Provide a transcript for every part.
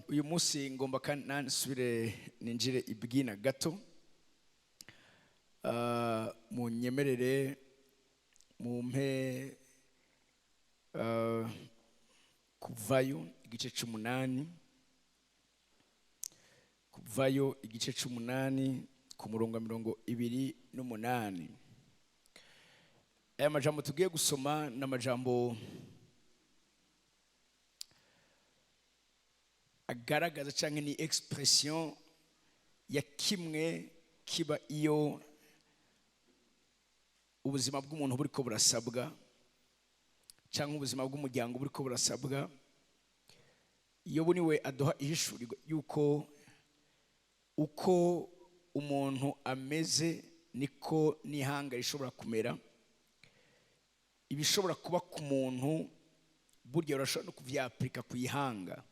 uyu munsi ngomba kandi nansubire ninjire ibwina gato mu nyemerere mu mpe kuvayo igice c'8 kuvayo igice c'8 ku murongo wa 28. Aya majambo tugiye gusoma n'amajambo agaragaza canke ni expression ya kimwe kiba iyo ubuzima bw'umuntu buriko burasabwa canke ubuzima bw'umuryango buriko burasabwa, iyo buniwe aduha ihishurirwa yuko uko umuntu ameze niko n'ihanga rishobora kumera. Ibishobora kuba ku muntu burya urashobora no kuvyapurika kuyihanga.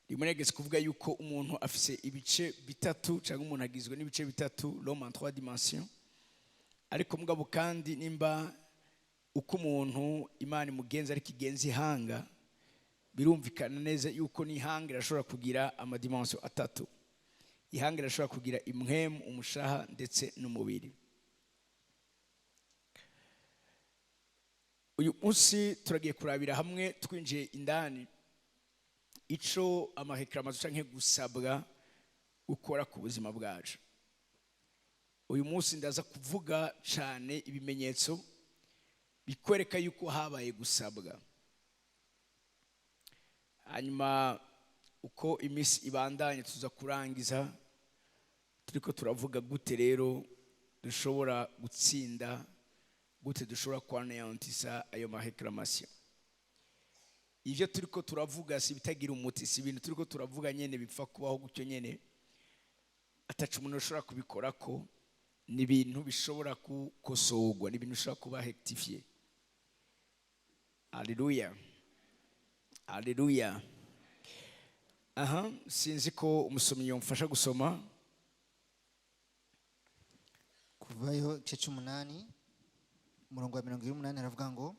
Rimunegeze kuvuga yuko umuntu afise ibice bitatu cyangwa umuntu agizwe n'ibice bitatu, l'homme en 3 dimensions. Ariko mugabo kandi nimba uko umuntu Imana imugenza ari kigenza ihanga, birumvikana neza yuko n'ihanga irashobora kugira amadimension atatu. Ihanga irashobora kugira imwemu, umushaha ndetse n'umubiri. Uyu munsi turagiye kurabira hamwe twinjiye indani ico amahekramazo canke gusabwa gukora ku buzima bwacu. Uyu munsi ndaza kuvuga cyane ibimenyetso bikwereka yuko habaye gusabwa. Hanyuma uko imisi ibandanye tuza kurangiza turiko turavuga gute rero dushobora gutsinda, gute dushobora kwanayantisa ayo mahekramation. Ivyo turiko turavuga si bitagira umuti, si ibintu turiko turavuga nyene bipfa kubaho gutyo nyene atacu umuntu ushobora kubikorako, ni ibintu bishobora gukosorwa, ni ibintu bishobora kuba rectifié. Haleluya, haleluya. Sinzi ko umusomyi yomfasha gusoma kuvayo igice c'8 umurongo wa 28 aravuga ngo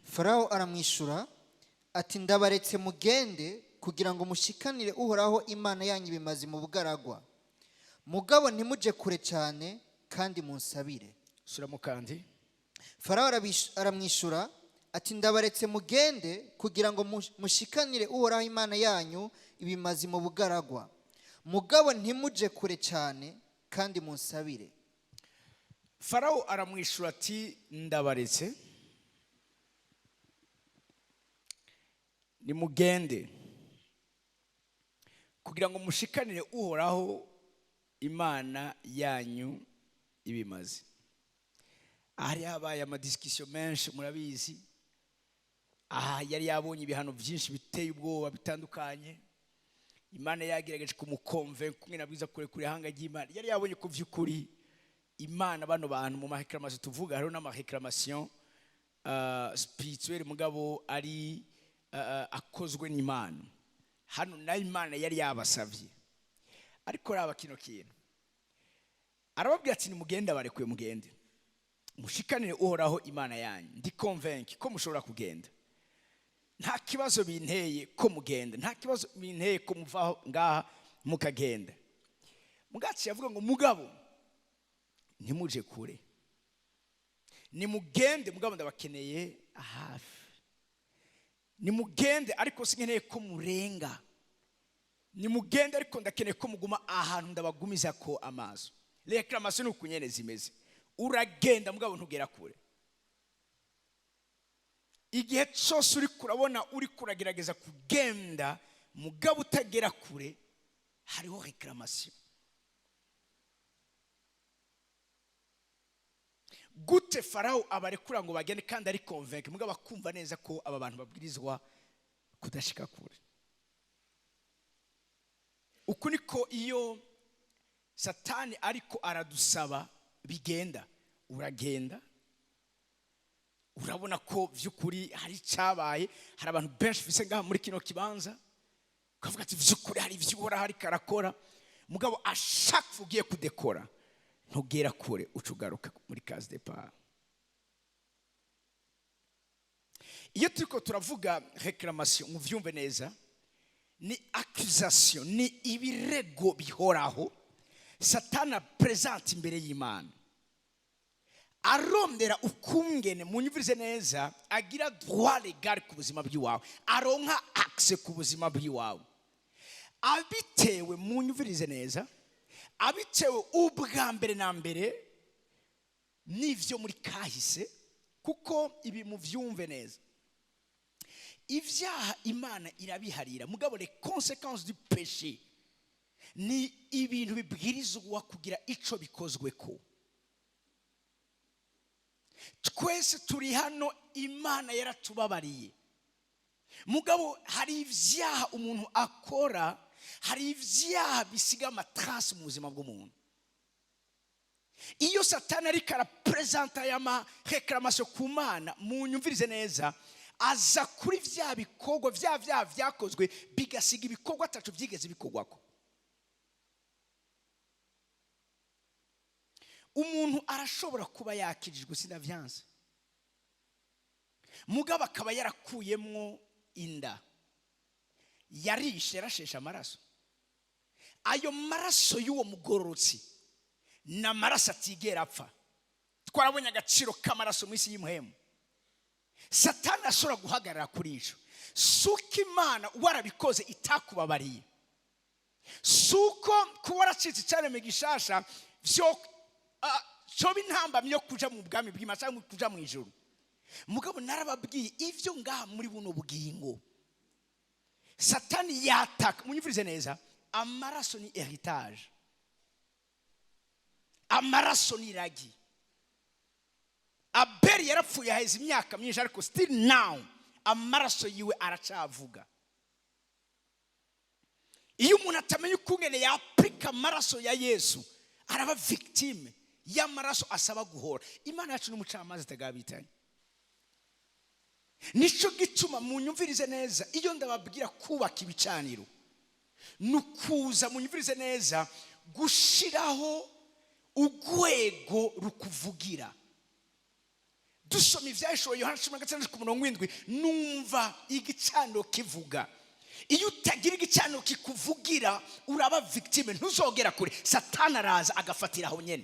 Farao aramwishura ati ndabaretse mugende kugira ngo mushikanire uhoraho Imana yanyu bimazi mu bugaragwa, mugabo ntimuje kure cyane kandi munsabire. Suramo kandi Farao aramwishura ati ndabaretse mugende kugira ngo mushikanire uhoraho Imana yanyu ibimazi mu bugaragwa, mugabo ntimuje kure cyane kandi munsabire. Farao aramwishura ati ndabaretse nimugende kugira ngo mushikanire uhoraho Imana yanyu ibimazi. Ahari habaye amadiscussion menshi murabizi. Yari yabonye ibihano byinshi biteye ubwoba bitandukanye. Imana yagerageje kumukonvenka kumwe nabwiza kure kure hanga ry'Imana. Yari yabonye ko vy'ukuri Imana bano bantu mu mahekramation tuvuga hariho n'amahekramation spirituel mugabo ari akozwe n'Imana. Hano na Imana yari yabasavye. Ariko raba kino kintu arababwira ati nimugende, barekuye mugende mushikanire uhoraho Imana yanyu. Ndi convaincu ko mushobora kugenda, nta kibazo binteye ko mugenda, nta kibazo binteye ko muvaho ngaha mukagenda. Mugatsi yavuga ngo mugabo ntimuje kure, nimugende mugabo ndabakeneye hafi. Nimugende ariko sinkeneye ko murenga, nimugende ariko ndakeneye ko muguma ahantu ndabagumiza ko amaso. Reclamation nuko nyene zimeze, uragenda mugabo ntugera kure. Igihe cyose uri kurabona uri kuragerageza kugenda mugabo utagera kure, hariho reclamation. Gute Farao abarekura ngo bagende kandi ari convaincu mugabo akumva neza ko aba bantu babwirizwa kudashika kure. Uku niko iyo Satani ariko aradusaba bigenda. Uragenda urabona ko vy'ukuri hari cabaye, hari abantu benshi bise ngaha muri kino kibanza ukavuga ati vy'ukuri hari vy'uhora hari karakora, mugabo ashaka ugiye kudekora ntugera kure ucugaruka muri case de part. iyo turiko turavuga réclamation muvyumve neza ni accusation ni ibirego bihoraho Satana present imbere y'Imana arondera ukungene munyumvirize neza agira droit légal ku buzima bw'iwawe aronka access ku buzima bw'iwawe abitewe munyumvirize neza abitewe ubwa mbere na mbere n'ivyo muri kahise kuko ibi muvyumve neza ivyaha Imana irabiharira mugabo les conséquences du péché ni ibintu bibwirizwa kugira ico bikozweko twese turi hano Imana yaratubabariye mugabo hari ivyaha umuntu akora hari ivyaha bisiga amatrace mu buzima bw'umuntu iyo Satani ariko arapresenta y'ama réclamation ku Mana munyumvirize neza aza kuri vya bikorwa vya vyakozwe bigasiga ibikorwa atatu vyigeze bikorwako umuntu arashobora kuba yakirijwe sinavyanze mugabo akaba yarakuyemwo inda yarishe yarashesha amaraso ayo maraso y'uwo mugororotsi na maraso atigera apfa twarabonye agaciro k'amaraso mu isi y'imhemu Satani ashobora guhagarara kuri ico suko Imana warabikoze itakubabariye suko kuba waracitse icareme gishasha vyo coba intambamyi yo kuja mu bwami bw'Imana cyangwa kuja mu ijuru mugabo narababwiye ivyo ngaha muri buno bugingo Satani yataka munyumvirize neza amaraso ni heritage amaraso ni ragi Abeli yarapfuye haheze imyaka myinshi ariko still now amaraso yiwe aracavuga iyo umuntu atamenya ukungene yaprika amaraso ya Yesu araba victime y'amaraso asaba guhora Imana yacu n'umucamanza tagabitanye nico gituma munyumvirize neza iyo ndababwira kubaka ibicaniro nukuza munyumvirize neza gushiraho ugwego rukuvugira dusoma ivyashoye Yohana 16:7 numva igicaniro kivuga iyo utagira igicaniro kikuvugira uraba victime ntuzogera kure Satani araza agafatira aho nyene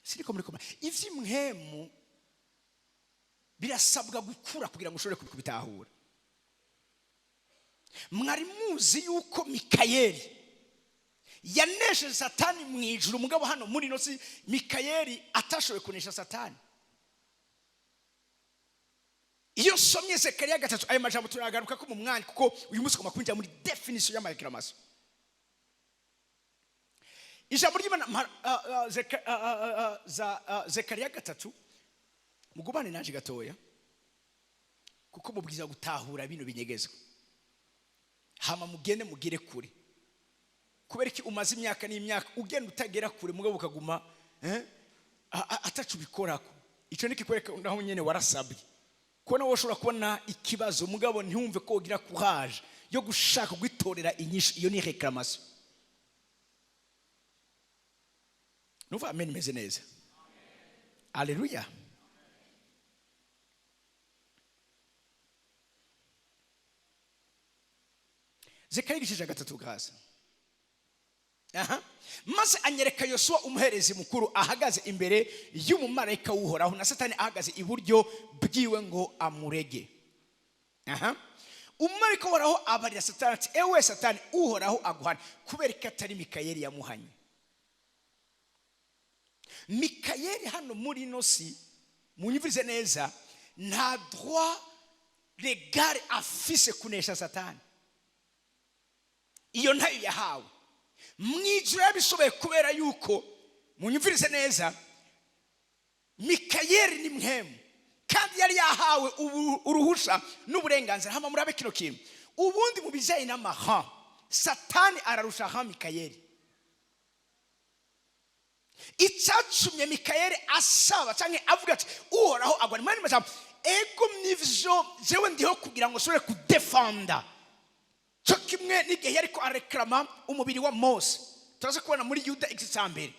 siriko muri koma ivy'imhemu birasabwa gukura kugira ngo ushobore kubitahura mwari muzi yuko Mikayeli yanesheje Satani mu ijuru mugabo hano muri no si Mikayeli atashoboye kunesha Satani iyo somye Zekariya 3 ayo majambo turagaruka ko mu mwanya kuko uyu munsi koma kwinjira muri definition ya réclamation ijambo ry'Imana Zekariya 3 mugubane naje gatoya kuko mubwiza gutahura bino binyegezwa hama mugende mugire kure kubera iki umaze imyaka n'imyaka ugenda utagera kure mugabo ukaguma atacu bikorako ico nikikwereka naho nyene warasabye kona woshobora kubona ikibazo mugabo ntiyumve ko ugira courage yo gushaka kwitorera inyishu iyo ni réclamation nuva amen meze neza Alleluia Zekariya 3 grace maze anyereka Yosuwa umuherezi mukuru ahagaze imbere y'umumarayika w'Uhoraho na Satani ahagaze iburyo bwiwe ngo amurege umumarayika w'Uhoraho abarira Satani ati ewe Satani Uhoraho aguhana kubera ko atari Mikayeli yamuhanye Mikayeli hano muri nosi munyumvirize neza nta droit légal afise kunesha Satani iyo ntayo yahawe mwijuru yabishoboye kubera yuko munyumvirize neza Mikayeli ni mhemu kandi yari yahawe uruhusha n'uburenganzira hama murabe kino kintu ubundi mu bijanye n'amaha Satani ararusha ha Mikayeli icacumye Mikayeli asaba canke avuga ati Uhoraho agwana mani majambo ego mnivyo jewe ndiho kugira ngo sore kudefenda cyo kimwe n'igihe yariko areklama umubiri wa Mose turaza kubona muri Yuda 6 mbere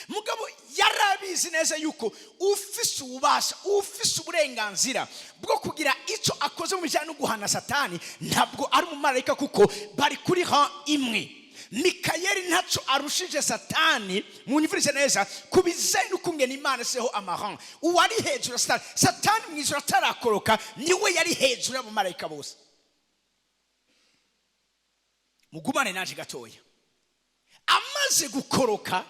mugabo yarabizi neza yuko ufise ububasha ufise uburenganzira bwo kugira icyo akoze mu bijyanye no guhana satani ntabwo ari umumarayika kuko bari kuri imwe. Mikayeli ntacyo arushije satani munyumvirize neza kubizeye n'ukungena Imana seho amahan uwari hejuru satani mu ijuru atarakoroka niwe yari hejuru y'abamarayika bose. Mugumane naje gatoya amaze gukoroka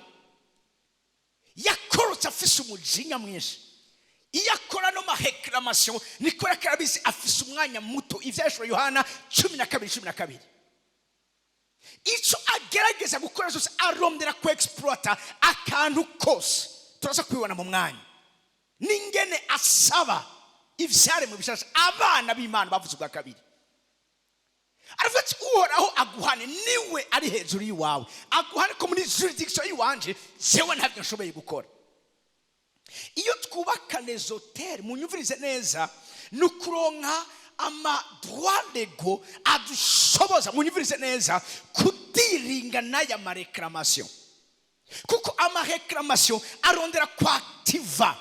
yakorotse afise umujinya mwinshi iyo akora no maheklamation niko yakarabizi afise umwanya muto. Ivyashuro Yohana 12:12 icyo agerageza gukora cyose arondera ku exploiter akantu kose turaza kwibona mu mwanya n'ingene asaba ivyare mu bishasha abana b'Imana bavuze bwa kabiri. Aravuga ati uhoraho aguhane niwe ari hejuru yiwawe aguhane ko muri jurisdiction yiwanje jewe ntabyo nshoboye gukora. Iyo twubaka les hôtels munyumvirize neza nukuronka ama droit lego adushoboza munyumvirize neza kudiringa n'aya ma réclamation kuko ama réclamation arondera kwactiva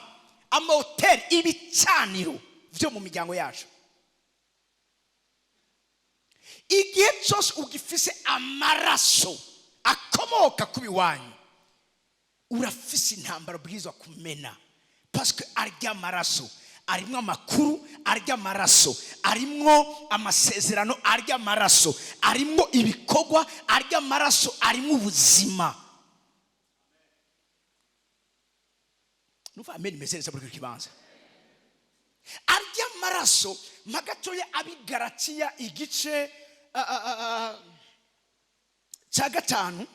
ama hotel ibicaniro byo mu miryango yacu. Igihe cyose ugifise amaraso akomoka kubiwanyu urafise intambara bwizwa kumena parce que arya maraso arimwo amakuru arya maraso arimwo amasezerano arya maraso arimwo ibikogwa arya maraso arimwo ubuzima. Nuva amen message muri kibanza arya maraso magatoya abigaratiya igice cya 5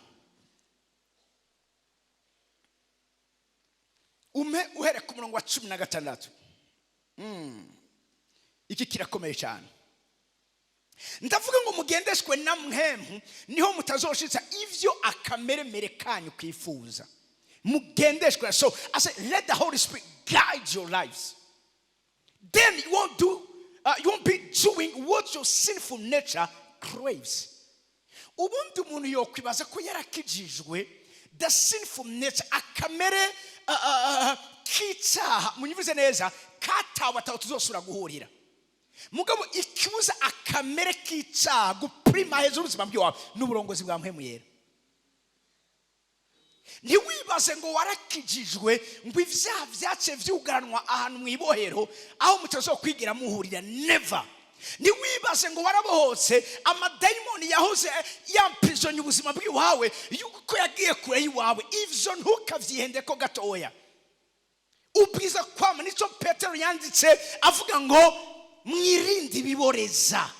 uhere ku murongo wa 16. Iki kirakomeye cyane ndavuga ngo mugendeshwe na mwemu niho mutazoshitsa ivyo akameremere kanyu kwifuza. Mugendeshwe so I say let the Holy Spirit guide your lives, then you won't be doing what your sinful nature craves. Ubundi umuntu yokwibaza ko yarakijijwe the sinful nature akamere kicaha munyuvuze neza katawa tuzosura guhurira mugabo ikibuza akamere kicaha guprima hejuru ubuzima bwawe n'uburongozi bwa mpemu yera. Ntiwibaze ngo warakijijwe ngo ivyaha vyace vyugaranwa ahantu mwibohero aho mutazokwigira muhurira never. Ntiwibaze ngo warabohotse amadayimoni yahoze yamprisonye ubuzima bw'iwawe yuko yagiye kure yiwawe ivyo ntukavyihende ko gatoya. Ubwiza kwama nico Petero yanditse avuga ngo mwirinde ibiboreza.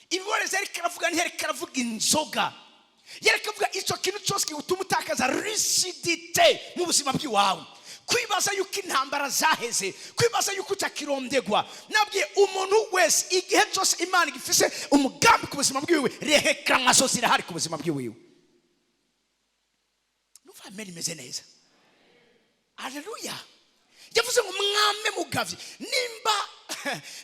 Ibiboreza ariko aravuga ntihereka aravuga inzoga yereka avuga ico kintu cyose gituma utakaza lucidite mu buzima bw'iwawe. Kwibaza yuko intambara zaheze kwibaza yuko utakirondegwa nabwiye umuntu wese igihe cyose Imana igifise umugambi ku buzima bwiwe reheka nkaso zirahari ku buzima bwiwe. Nuva amen imeze neza. Haleluya. Yavuze ngo mwame mugavye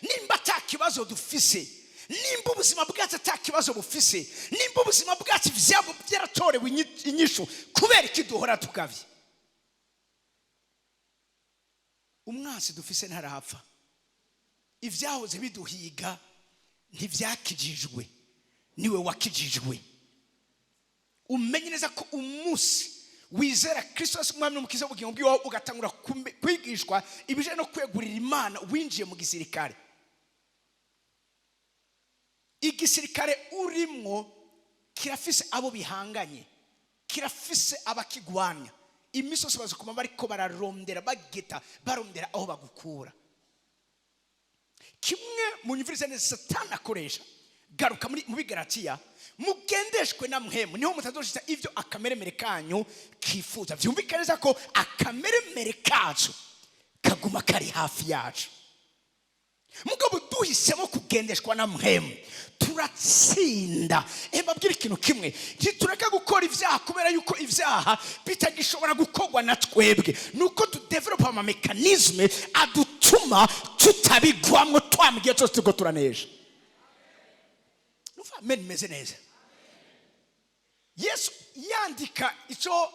nimba takibazo dufise nimba ubuzima bwacu takibazo bufise nimba ubuzima bwacu vyabo byaratorewe inyishu kubera ikiduhora tukavye. Umwansi dufise ntarapfa ivyahoze biduhiga ntivyakijijwe niwe wakijijwe. Umenye neza ko umunsi wizera Kristo umwami n'umukiza w'ubugingo bwawe ugatangura kwigishwa ibije no kwegurira Imana winjiye mu gisirikare. Igisirikare urimwo kirafise abo bihanganye kirafise abakigwanya imisozi bazukuma bariko bararondera bageta barondera aho bagukura. Kimwe munyumvirize neza Satani akoresha garuka muri bigaratiya mugendeshwe na mwemu niho mutazoshitsa ivyo akameremere kanyu kifuza. Vyumvikaneza ko akameremere kacu kaguma kari hafi yacu mugabo duhisemo kugendeshwa na mwemu turatsinda. Mbabwira ikintu kimwe ntitureka gukora ivyaha kubera yuko ivyaha bitagishobora gukogwa na twebwe nuko tudevelopa ama mechanisme adutuma tutabigwamwo twambwiye cyose tuko turaneje. Nuva amen meze neza. Yesu yandika ico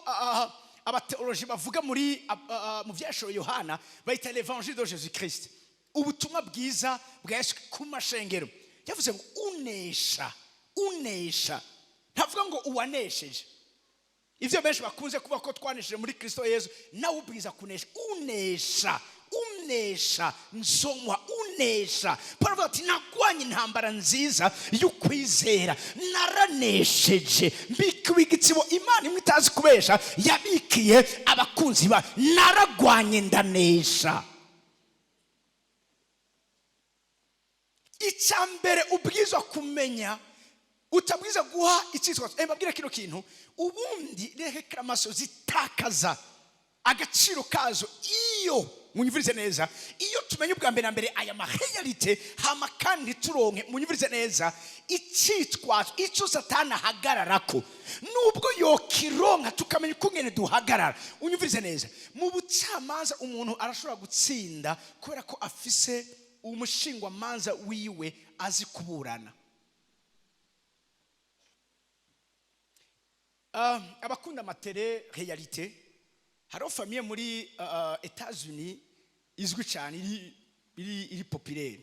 abateoloji bavuga muri mu vyashoro Yohana bayita l'évangile de Jésus Christ, ubutumwa bwiza bwa Yesu ku mashengero. Yavuze ngo unesha ntavuga ngo uwanesheje. Ivyo benshi bakunze kuba ko twanesheje muri Kristo Yesu, nawe ubwiza kunesha. Unesha nsomwa unesha. Paulo ati nagwanye intambara nziza y'ukwizera, naranesheje, mbikiwe igitsibo Imana imwe itazi kubesha yabikiye abakunzi ba, naragwanye ndanesha. Icyambere ubwizwa kumenya, utabwiza guha icyitwa. Mbabwira kino kintu, ubundi reclamation zitakaza agaciro kazo iyo munyumvirize neza, iyo tumenye ubwa mbere na mbere aya marealite hama kandi turonke munyumvirize neza icyitwa icyo Satani ahagararako, nubwo yokironka tukamenya ukungene duhagarara. Unyumvirize neza, mu bucamanza umuntu arashobora gutsinda kubera ko afise umushingwa manza wiwe azi kuburana. Abakunda matere realite, hariho famille muri Etats-Unis izwi cyane iri populaire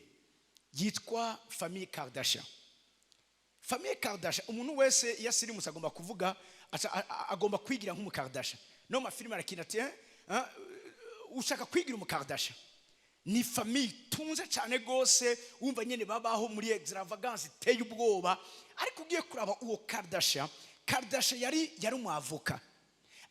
yitwa famille Kardashian. Famille Kardashian, umuntu wese yasirimusa agomba kuvuga, agomba kwigira nk'umu Kardashian. No mafilime arakina ati ushaka kwigira umu Kardashian. Ni famille tunze cyane gose, wumva nyene babaho muri extravagance iteye ubwoba. Ariko ugiye kuraba uwo Kardashian yari umwavoka,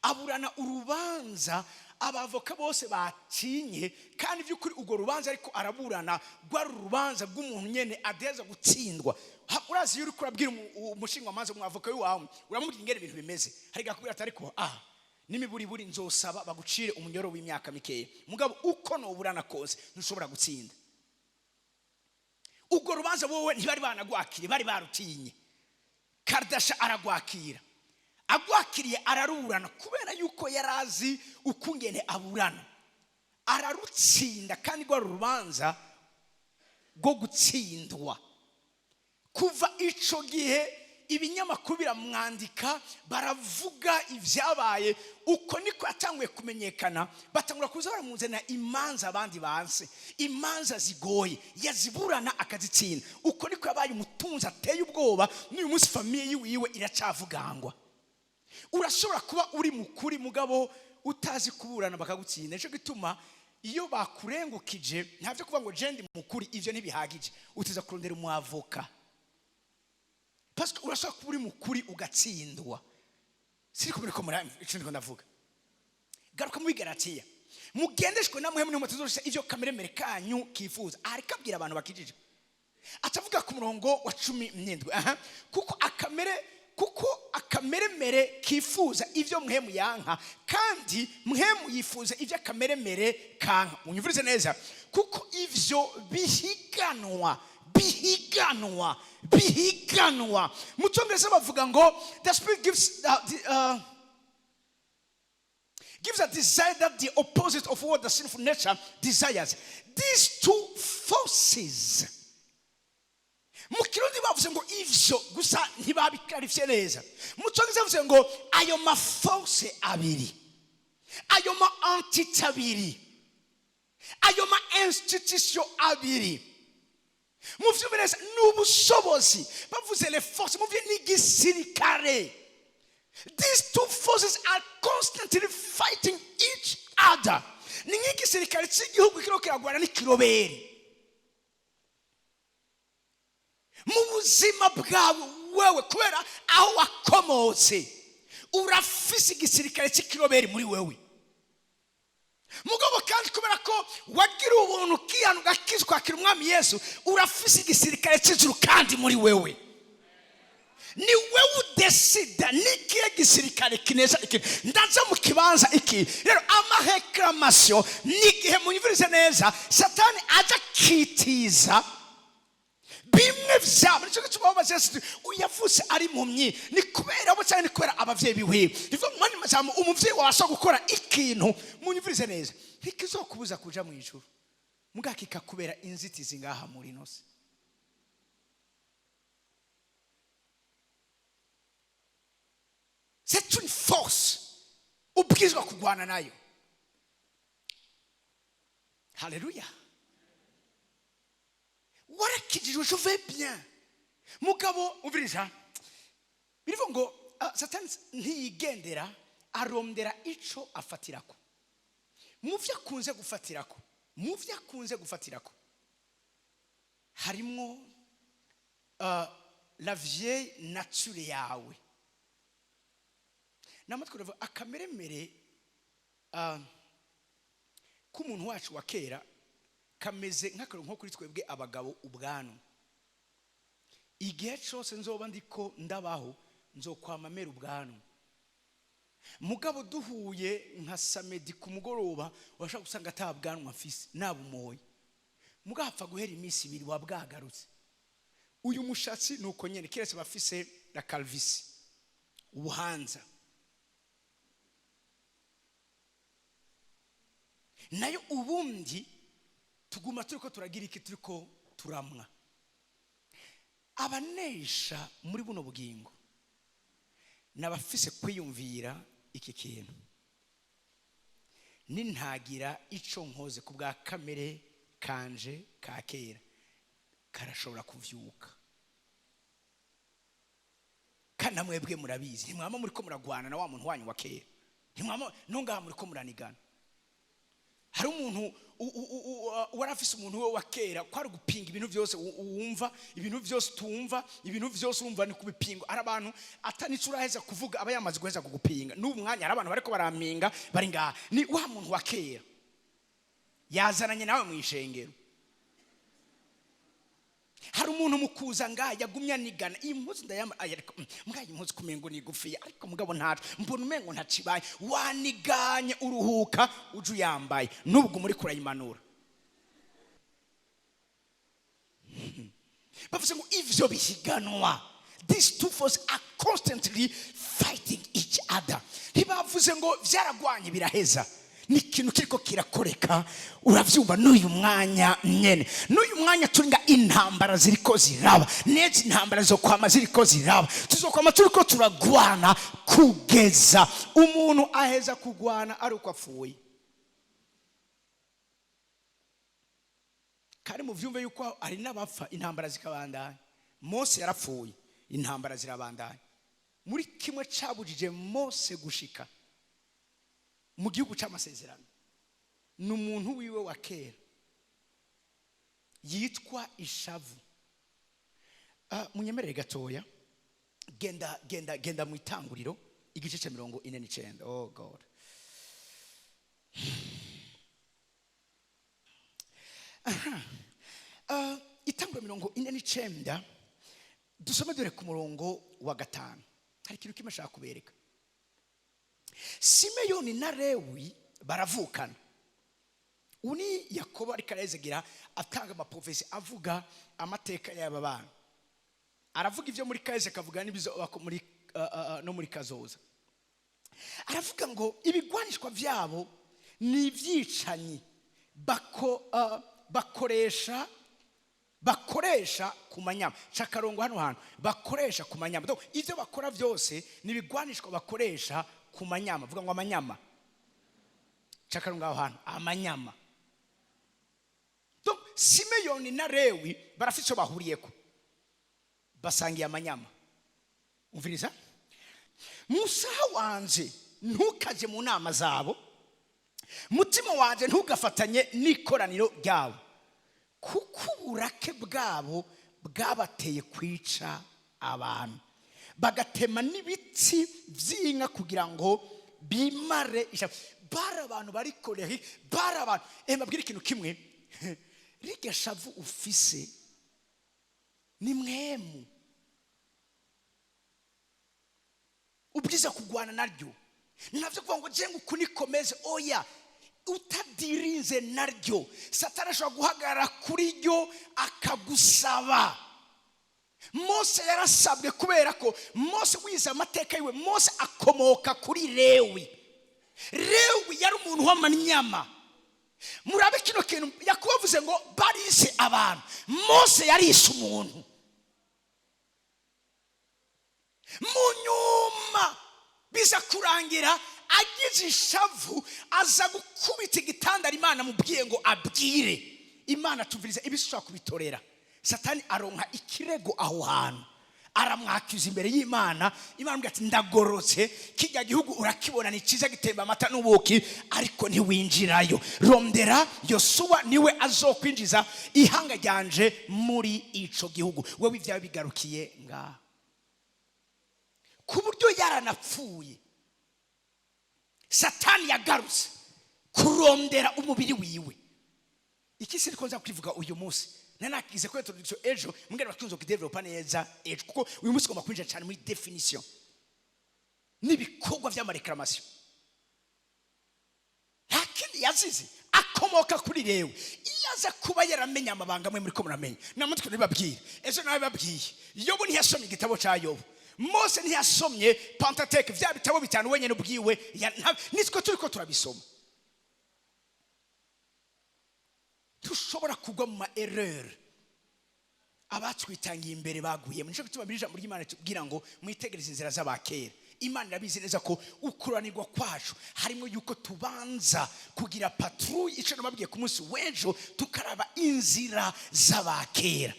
aburana urubanza abavoka bose batinye, kandi by'ukuri urwo rubanza ariko araburana rwari urubanza rw'umuntu nyene adeza gutsindwa. Urazi yuri kurabwira umushinga manza umwavoka wawe, uramubwira ingene ibintu bimeze, hari gakubwira ati ariko nimiburi nzosaba bagucire umunyoro w'imyaka mikeya, mugabo uko no burana kose ntushobora gutsinda. Urwo rubanza wowe ntibari banagwakire, bari barutinye. Kardashian aragwakira, agwakiriye araruburana kubera yuko yarazi ukungene aburana, ararutsinda, kandi rwa rubanza rwo gutsindwa. Kuva ico gihe ibinyamakuru biramwandika, baravuga ivyabaye, uko niko yatanguye kumenyekana. Batangura kuza baramuzana imanza abandi banse, imanza zigoye, yaziburana akazitsinda. Uko niko yabaye umutunzi ateye ubwoba. N'uyu munsi famille yiwe iracavugangwa. Urashobora kuba uri mukuri mugabo utazi kuburana bakagutsinda. Nico gituma iyo bakurengukije ntavyo kuvuga ngo je ndi mukuri, ivyo ntibihagije, utiza kurondera umwavoka. Parce que urashaka kuba uri mukuri ugatsindwa. Siri kumenya ko muri icyo ndiko ndavuga. Garuka mu Galatiya, mugendeshwe namwe muri mutuzosha ivyo kameremere kanyu kifuza. Arikabwira abantu bakijije, atavuga ku murongo wa 17, kuko akameremere kifuza ivyo mwemu yanka, kandi mwemu yifuza ivyo akameremere kanka. Munyumvirize neza, kuko ivyo bihiganwa. Mu Cyongereza bavuga ngo the spirit gives a desire that the opposite of what the sinful nature desires. These two forces, mu Kirundi bavuze ngo ivyo gusa ntibabikarifiye neza. Mu Cyongereza bavuze ngo ayo ma force abiri, ayo ma entity abiri, ayo ma institution abiri, muvyo beneza n'ubushobozi, bavuze les forces, muvyo n'igisirikare. These two forces are constantly fighting each other. Ni nk'igisirikare cy'igihugu kiro kiragwana n'ikiroberi. Mu buzima bwawe wewe, kubera aho wakomotse, urafise igisirikare cy'ikiroberi muri wewe. Mugabo kandi kubera ko wagira ubuntu kiyanu gakizwa kiri umwami Yesu, urafise igisirikare cy'ijuru kandi muri wewe. Ni wewe udesida nikiye gisirikare kinesha iki, ndaza mu kibanza iki. Rero amareclamation nigihe munyumvirize neza, Satani aja kitiza bimwe vyabo. Nico gituma babaze uyavuse ari impumyi, ni kubera abo cyane, ni kubera abavyeyi biwe. Bivuga mwani mazamu umuvyeyi wabasha gukora ikintu, munyumvirize neza, ntikizokubuza kuja mu ijuru, mugakika kubera inzitizi ngaha muri nose. C'est une force. ubwizwa kugwana nayo. Haleluya. Warakijijwe, je vais bien. Mugabo ubirija birivuga ngo Satani ntiyigendera arondera ico afatirako. Muvyo akunze gufatirako harimo la vieille nature yawe. Namatwe rava akameremere k'umuntu wacu wa kera kameze nk'akaronko kuri twebwe abagabo ubwano. Igihe cyose nzoba ndiko ndabaho nzokwamamera ubwano. Mugabo duhuye nka samedi ku mugoroba washaka gusanga atabwanwa afise nabumoye. Mugapfa guhera iminsi 2 wabwagarutse. Uyu mushatsi nuko nyene kiretse bafise la calvitie ubuhanza. Nayo ubundi tuguma turiko turagira iki, turiko turamwa. Abanesha muri buno bugingo nabafise kwiyumvira iki kintu. Nintagira ico nkoze ku bwa kamere kanje ka kera karashobora kuvyuka. Kana mwebwe murabizi ntimwama muri ko muragwana na wa muntu wanyu wa kera. Ntimwama nonga muri ko muranigana. Hari umuntu warafise umuntu we wa kera kwari gupinga ibintu byose wumva, ibintu byose tumva, ibintu byose urumva ni kubipinga. Ari abantu atanicura heza kuvuga aba yamaze guheza kugupinga. N'ubu mwanya ari abantu bariko barampinga bari ngaha. Ni wa muntu wa kera yazananye nawe mu ishengero. Hari umuntu mukuza ngaha yagumya nigana impuzu ndayama ariko mwaye impuzu kumengo ni gufiya ariko mugabo ntacu mbona umengo ntacibaye waniganye uruhuka uju yambaye nubwo muri kurayimanura. Bavuze ngo ivyo bihiganwa, these two forces are constantly fighting each other. Ntibavuze ngo vyaragwanye biraheza. Ni ikintu kiriko kirakoreka. Uravyumva n'uyu mwanya nyene, n'uyu mwanya turinga intambara ziriko ziraba. Nezi intambara zo kwama ziriko ziraba. Tuzokwama turiko turagwana kugeza umuntu aheza kugwana ari uko apfuye. Kari mu vyumve yuko ari n'abapfa intambara zikabandanya. Mose yarapfuye intambara zirabandanya. Muri kimwe cabujije Mose gushika mu gihugu cy'amasezerano n'umuntu wiwe wa kera yitwa ishavu. Munyemerere gatoya genda mu itanguriro igice cya 49. Oh God. Itanguriro 49 dusome dore ku murongo wa 5. Hari ikintu kimwe nshaka kubereka. Simeyoni na Lewi baravukana. Uni Yakobo ariko arazegira atanga amaprofesi avuga amateka y'aba bana. Aravuga ivyo muri kahise akavuga n'ibizo muri no muri kazoza. Aravuga ngo ibigwanishwa vyabo ni ivyicanyi bakoresha ku manyama. Chakarongo hano bakoresha ku manyama. Donc ivyo bakora vyose ni ibigwanishwa bakoresha ku manyama. Vuga ngo amanyama. Chakarongo hano amanyama. Donc Simeyoni na Lewi barafite bahuriyeko basangiye amanyama. Umviriza? Musa wanje ntukaje mu nama zabo, mutima wanje ntugafatanye n'ikoraniro ryabo, kuko uburake bwabo bwabateye kwica abantu, bagatema n'ibiti by'inka kugira ngo bimare ishavu. Bara abantu barikoreye, bara abantu mbabwira ikintu kimwe, rige shavu ufise ni mwemu ubwiza kugwana naryo. Navyo kuvuga ngo jengu kunikomeze oya, utadirinze naryo Satani ashobora guhagarara kuri ryo akagusaba. Mose yarasabwe kubera ko Mose wize amateka yiwe. Mose akomoka kuri Lewi. Lewi yari umuntu w'amanyama. Murabe kino kintu yakubavuze ngo barise abantu. Mose yarise umuntu. Munyuma biza kurangira agize ishavu aza gukubita igitanda Imana mubwiye ngo abwire Imana tuviriza ibishobora kubitorera. Satani aronka ikirego aho hantu, aramwakiza imbere y'Imana. Imana ati ndagorotse, kijya gihugu urakibona ni cyiza gitemba amata n'ubuki, ariko ntiwinjirayo. Rondera Yosuwa niwe azokwinjiza ihanga ryanje muri ico gihugu. Wowe ibyawe bigarukiye ngaho, ku buryo yaranapfuye. Satani yagarutse kurondera umubiri wiwe. Iki siri konza kwivuga uyu munsi, nanakize ko introduction ejo mungere bakunzo kudevelopa neza ejo, kuko uyu munsi ngomba kwinjira cyane muri definition n'ibikorwa by'amareklamation. Lakini yazize akomoka kuri Lewi. Iyaza kuba yaramenya amabanga mwe muri ko muramenya, namutwe nibabwire ejo nawe babwiye. Yobu ntiyasomye igitabo cya Yobu, Mose ntiyasomye Pentateuch, vya bitabo bitanu wenyene ubwiwe nitwe turiko turabisoma. Tushobora kugwa mu erreur abatwitangiye imbere baguye. Nico gituma birija muri Imana tubwira ngo mwitegereze inzira z'abakera. Imana irabizi neza ko ukuranirwa kwacu harimo yuko tubanza kugira patrouille. Ico nababwiye ku munsi w'ejo, tukaraba inzira z'abakera,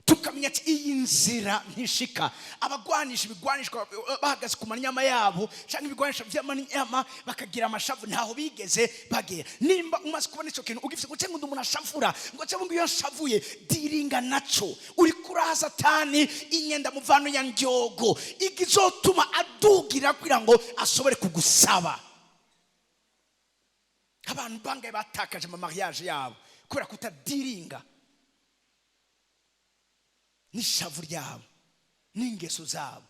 tukamenya ati iyi nzira ntishika. Abagwanisha ibigwanishwa bahagaze ku manyama yabo cyangwa ibigwanisha by'amanyama bakagira amashavu, ntaho bigeze bagera. Nimba umaze kubona ico kintu ugifite gucenga umuntu ashavura ngo cyangwa ngo yashavuye, diringa naco. Uri kuraha Satani inyenda muvano ya ndyogo igizotuma adugira kugira ngo asobore kugusaba. Abantu bangaye batakaje mu mariage yabo kubera kutadiringa n'ishavu ryabo n'ingeso zabo.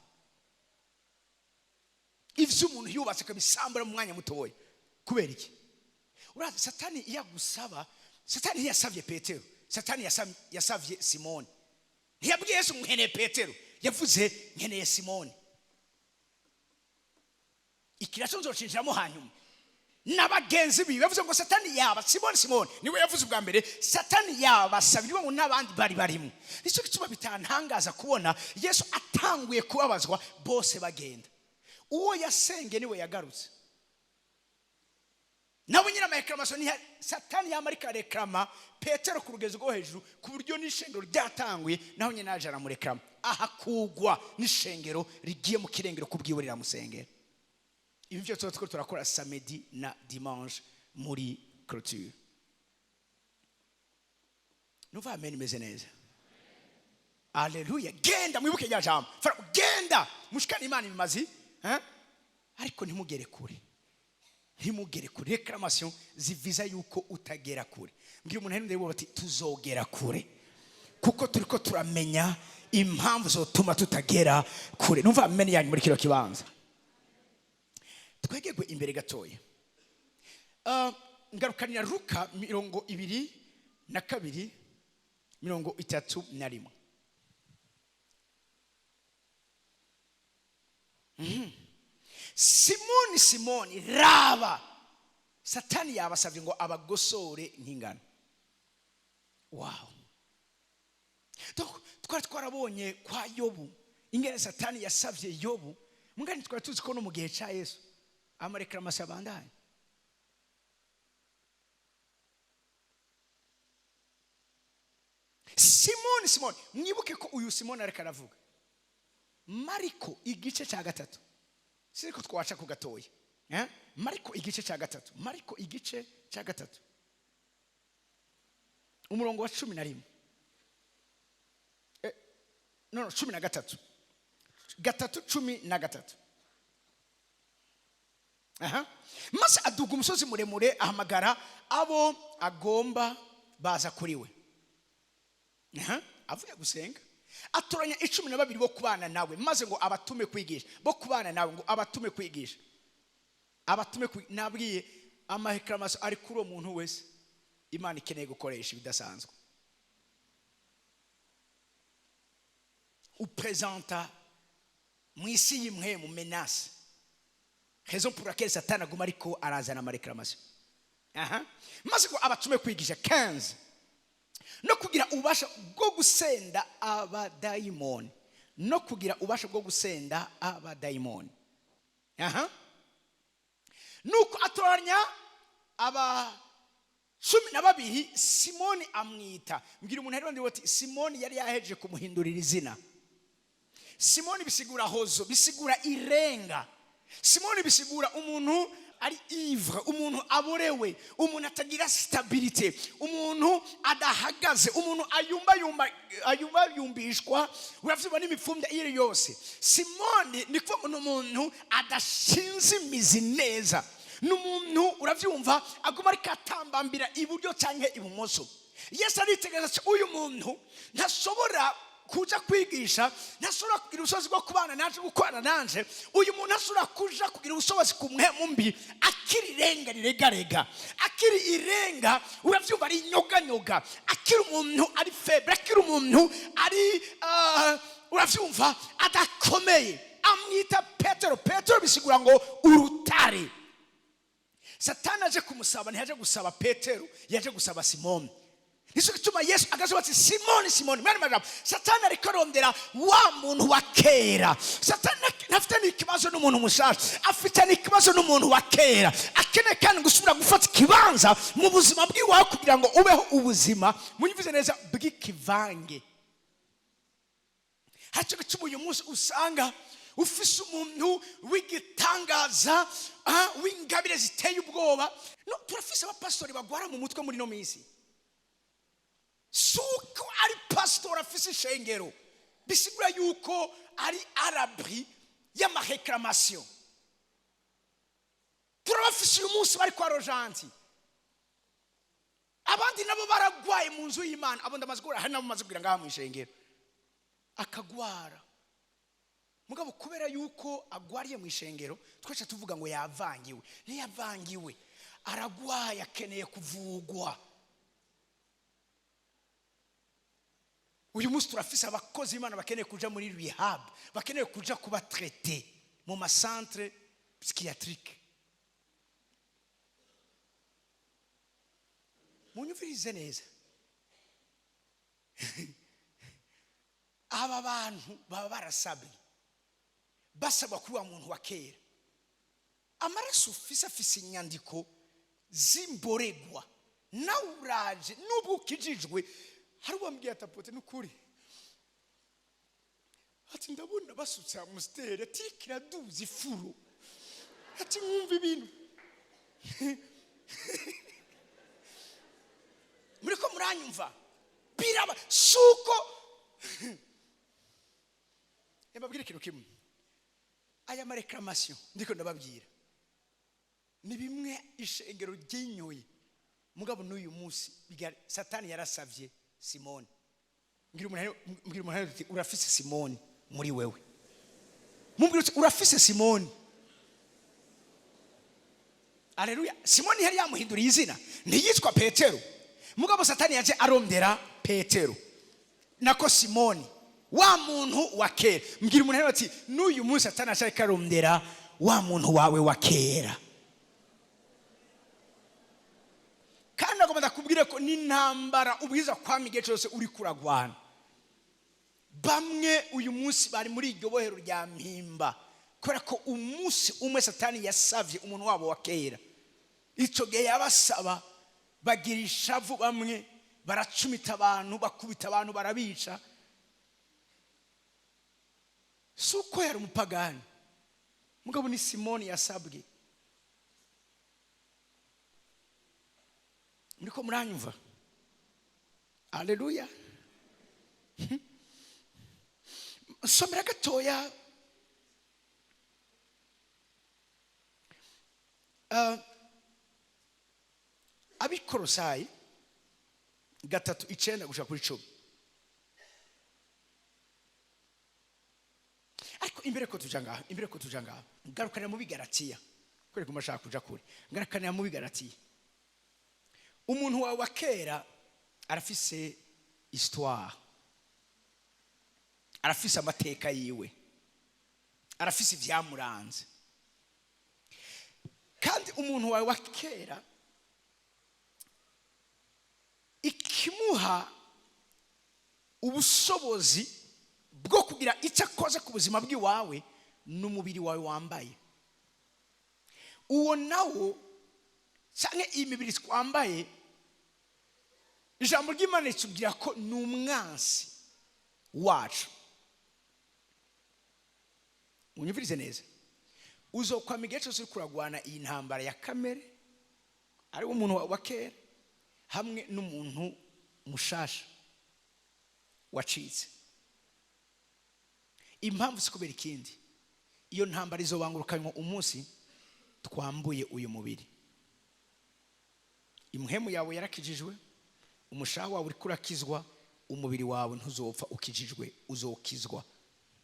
Ivyo umuntu yubatse kabisambura mu mwanya mutoya. Kubera iki? Uraza Satani iyagusaba, Satani yasavye Petero, Satani yasavye Simoni. Ntiyabwiye Yesu nkeneye Petero, yavuze nkeneye Simoni. Ikiracho nzocinjiramo hanyuma. Nabagenzi biwe bavuze ngo Satani yaba Simoni niwe yavuze ubwa mbere. Satani yaba sabiriwe ngo nabandi bari barimo. Nico gituma bitantangaza kubona Yesu atanguye kubabazwa bose bagenda. Uwo yasenge niwe yagarutse. Nawe nyina amareklamation ni Satani yamarika reklama Petero ku rugezo rwo hejuru, ku buryo n'ishengero ryatanguye naho nyina aje aramureklama. Aha kugwa n'ishengero rigiye mu kirengero kubwiwe riramusengera. Ibi byo turakora samedi na dimanche muri clôture. Nuva amen imeze neza. Alleluia. Genda mwibuke ya jambo. Genda mushikana Imana imazi, ariko ntimugere kure. Ntimugere kure. Reclamation ziviza yuko utagera kure. Ngira umuntu hende bati tuzogera kure, kuko turiko turamenya impamvu zotuma tutagera kure. Nuva amen yanyu muri kiro kibanza. Twegegwe imbere gatoya. Ngarukanira Luka 22:31. Simoni raba, Satani yabasavye ngo abagosore nk'ingano. Wow. Twari twarabonye kwa Yobu ingene Satani yasavye Yobu, mungani twari tuzi ko no mu gihe ca Yesu amareklamation abandanye. Simoni mwibuke ko uyu Simoni areka aravuga Mariko igice cya 3. Siko twaca ku gatoya. Mariko igice cya 3. Mariko igice cya 3. Umurongo wa 11. No 13. 13. Maze aduga umusozi muremure ahamagara abo agomba baza kuri we. Avuye gusenga atoranya 12 bo kubana nawe, maze ngo abatume kwigisha. Bo kubana nawe ngo abatume kwigisha. Abatume nabwiye amareklamation ari kuri umuntu wese Imana ikeneye gukoresha bidasanzwe. Upresenta Mw'isi yimwe mu menace. Raison pour laquelle Satan aguma ariko arazana amareklamation. Maze ngo abatume kwigisha 15. No kugira ubasha bwo gusenda abadayimoni. No kugira ubasha bwo gusenda abadayimoni. nuko atoranya aba 12 Simoni amwita. Mbwira umuntu rero ndi Simoni yari yaheje kumuhindurira izina. Simoni bisigura hozo, bisigura irenga. Simoni bisigura umuntu ari ivre, umuntu aborewe, umuntu atagira stabilité, umuntu adahagaze, umuntu ayumba yumbishwa, uravyibona imipfumde iri yose. Simoni niko umuntu adashinze imizi neza. N'umuntu uravyumva aguma ari katambambira iburyo canke ibumoso. Yesu aritegereza uyu muntu ntashobora kuja kwigisha, ntashobora kugira ubusobozi bwo kubana nanje gukorana nanje. Uyu muntu ntashobora kuja kugira ubusobozi kumwe mumbi akiri irenga riregarega, akiri irenga uravyumva ari nyoganyoga, akiri umuntu ari febre, akiri umuntu ari uravyumva adakomeye. Amwita Petero. Petero bisigura ngo urutare. Satani aje kumusaba, ntiyaje gusaba Petero, yaje gusaba Simoni. Niso gituma Yesu agasoba ati Simoni mwene majambo. Satani ariko arondera wa muntu wa kera. Satani ntafite n'ikibazo n'umuntu mushasha, afite n'ikibazo n'umuntu wa kera. Akene kandi gusubira gufata ikibanza mu buzima bw'iwawe kugira ngo ubeho ubuzima munyivize neza bw'ikivange. Hacho gituma uyu munsi usanga ufise umuntu w'igitangaza, w'ingabire ziteye ubwoba. No, turafise abapastori bagwara mu mutwe muri no minsi. Suko ari pastor afise ishengero, bisigura yuko ari arabri y'amareklamation. Turabafise uyu munsi bari kwa rojanti, abandi nabo baragwaye mu nzu y'Imana. Abo ndamazigura hari nabo mazigura ngaha mu ishengero akagwara. Mugabo kubera yuko agwariye mu ishengero twese tuvuga ngo yavangiwe. Ntiyavangiwe, aragwaye, akeneye kuvugwa. Uyu munsi turafise abakozi b'Imana bakeneye kuja muri rehab, bakeneye kuja kuba traité mu macentre psychiatrique. Munyumvirize neza. Aba bantu baba barasabye, basabwa kuba umuntu wa kera. Amaraso afise inyandiko zimboregwa. Nawe uraje n'ubwo ukijijwe, hari uwambwiye atapote n'ukuri ati ndabona basutse amustere ati kiraduza ifuru, ati mwumva ibintu muriko muranyumva biraba suko. Mbabwire ikintu kimwe, aya mareklamation ndiko ndababwira ni bimwe ishengero ryinyoye. Mugabo n'uyu munsi Satani yarasavye Simoni. Mbwira umuntu ati urafise Simoni muri wewe. Mumbwira uti urafise Simoni. Haleluya. Simoni yari yamuhinduriye izina, ntiyitwa Petero. Mugabo Satani yaje arondera Petero nako Simoni, wa muntu wa kera. Mbwira umuntu ati n'uyu munsi Satani ashaka arondera wa muntu wawe wa kera. Kandi agomba kubwira ko n'intambara ubwiza kwa mige cyose uri kuragwana. Bamwe uyu munsi bari muri iryo bohero rya mpimba kubera ko umunsi umwe Satani yasavye umuntu wabo wa kera. Ico gihe yabasaba bagira ishavu, bamwe baracumita abantu, bakubita abantu, barabica. Suko yari umupagani, mugabo ni Simoni yasabwe. Muriko muranyumva? Haleluya. Somera gatoya Abikorosayi 3:9 gushika kuri 10. Ariko imbere ko tuja ngaha, ngarukanira mu Bigalatiya kuri kumashaka kuja kuri, ngarukanira mu Bigalatiya. Umuntu wa kera arafise histoire, arafise amateka yiwe, arafise ivyamuranze. Kandi umuntu wa kera ikimuha ubushobozi bwo kugira icyo akoze ku buzima bw'iwawe n'umubiri wawe wambaye. uwo nawo cyane imibiri twambaye ijambo ry'Imana ritubwira ko ni umwansi wacu. Unyumvirize neza, uzokwama igihe cyose uri kuragwana iyi ntambara ya kamere ari umuntu wa kera hamwe n'umuntu mushasha wacitse. Impamvu si kubera ikindi, iyo ntambara izobangurukanywa umunsi twambuye uyu mubiri. Imhemu yawe yarakijijwe, umushaha wawe uri kurakizwa, umubiri wawe ntuzopfa ukijijwe, uzokizwa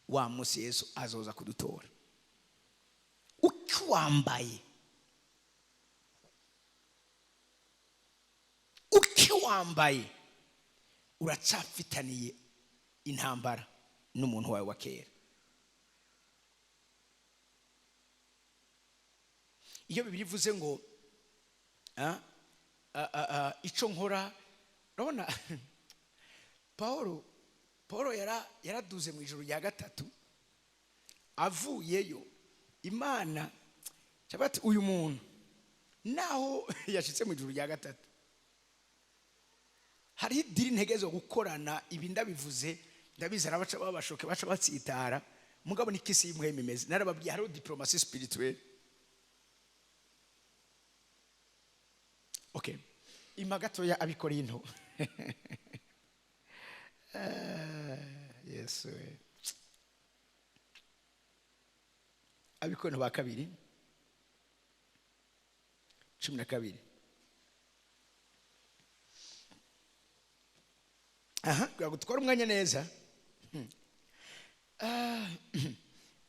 wa munsi Yesu azoza kudutora. Ukiwambaye uracafitaniye intambara n'umuntu wawe wa kera. Iyo Bibiliya ivuze ngo ico nkora, urabona Paulo yaraduze mu ijuru rya gatatu, avuyeyo Imana cyabati uyu muntu naho yashitse mu ijuru rya gatatu hari diri ntegezo gukorana. Ibi ndabivuze ndabizana baca babashoke baca batsitara, mugabo ni kisi y'imwe imeze. Narababwiye hari diplomatie spirituelle. Okay, imagato ya Abikorinto Yesu, Abikorinto ba kabiri 12. Gutwara umwanya neza.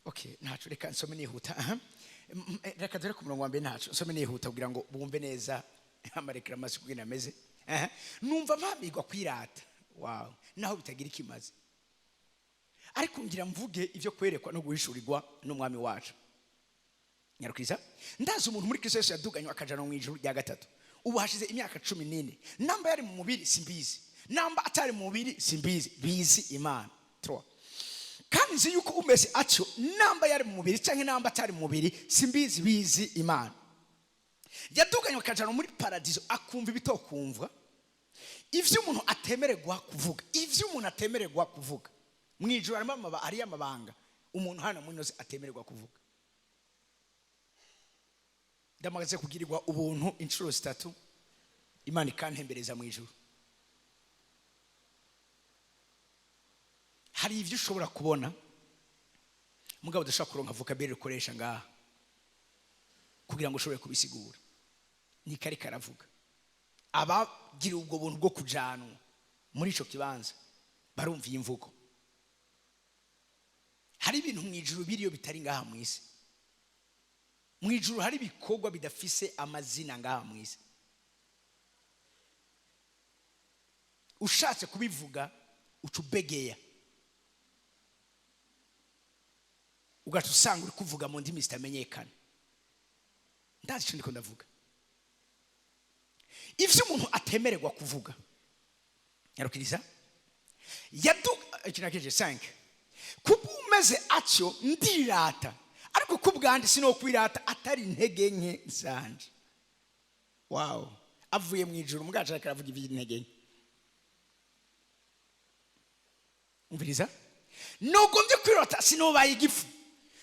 Okay, ntacu reka nsome nihuta. Reka dore ku murongo wa mbere ntacu nsome nihuta kugira ngo bumve neza amarekera amasi kugira ameze. Numva mpamigwa kwirata. Wow, naho bitagira ikimaze. Ariko ngira mvuge ivyo kwerekwa no guhishurirwa n'umwami wacu. Nyarukiriza, ndazi umuntu muri Kristo Yesu yaduganywa akajana mu ijuru rya gatatu. Ubu hashize imyaka 14. Namba yari mu mubiri simbizi, namba atari mu mubiri simbizi, bizi Imana. 3. Kandi nzi yuko umeze atyo, namba yari mu mubiri canke namba atari mu mubiri simbizi, bizi Imana. Yaduganywa akajana muri paradizo akumva ibitokumvwa, ivyo umuntu atemererwa kuvuga, ivyo umuntu atemererwa kuvuga. Mwijuru ari amabanga umuntu hana munoze atemererwa kuvuga. Ndamagaze kugirirwa ubuntu inshuro 3, Imana ikantembereza mu ijuru. Hari ivyo ushobora kubona mugabo udashaka kuronka vocabulary ukoresha ngaha kugira ngo ushobore kubisigura. Ni kari karavuga abagira ubwo buntu bwo kujanwa muri ico kibanza barumva imvugo. Hari ibintu mu ijuru biriyo bitari ngaha mu isi. Mu ijuru hari bikorwa bidafise amazina ngaha mu isi. Ushatse kubivuga ucubegeya, ugatusanga uri kuvuga mu ndimi zitamenyekana. Ndazi cyo ndiko ndavuga. Ivyo umuntu atemererwa kuvuga. Nyarukiriza, ikinakeje 5. Kubumeze atyo ndirata, ariko kubwandi sino kwirata atari intege nke zanje. Wow, avuye mu ijuru mugaje akaravuga iby'intege nke. Umviriza, nogombye kwirata sino bayigifu,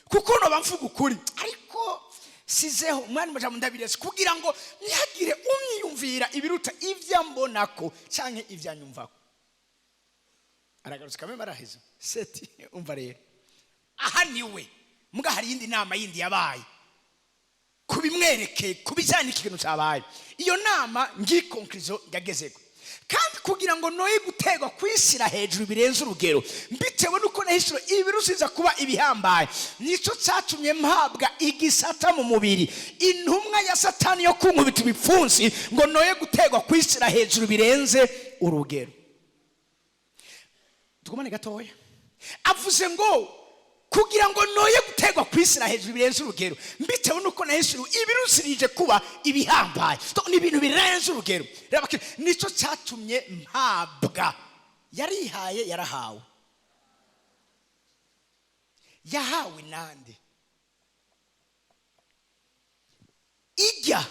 kuko no bamvuga ukuri, ariko sizeho umwana majambo ndabirese kugira ngo ntihagire umwiyumvira ibiruta ivyambonako canke ivyanyumvako. Aragarutse kamwe araheza seti. Umva rero, aha niwe muga hari yindi nama yindi yabaye kubimwereke kubijyana ikintu cyabaye. Iyo nama ngi conclusion yagezeko, kandi kugira ngo noye gutegwa kwisira hejuru birenze urugero mbitewe nuko nahishuro ibirusiza kuba ibihambaye, nico cyatumye mpabwa igisata mu mubiri, intumwa ya Satani yo kunkubita ibipfunsi ngo noye gutegwa kwisira hejuru birenze urugero. Tugumane gatoya, avuze ngo kugira ngo noye gutegwa kwisira hejuru birenze urugero mbitewe nuko nahishuro ibirusirije kuba ibihambaye, ni ibintu birenze urugero. Reba nico cyatumye mpabwa. Yarihaye, yarahawe. Yahawe nande? ijya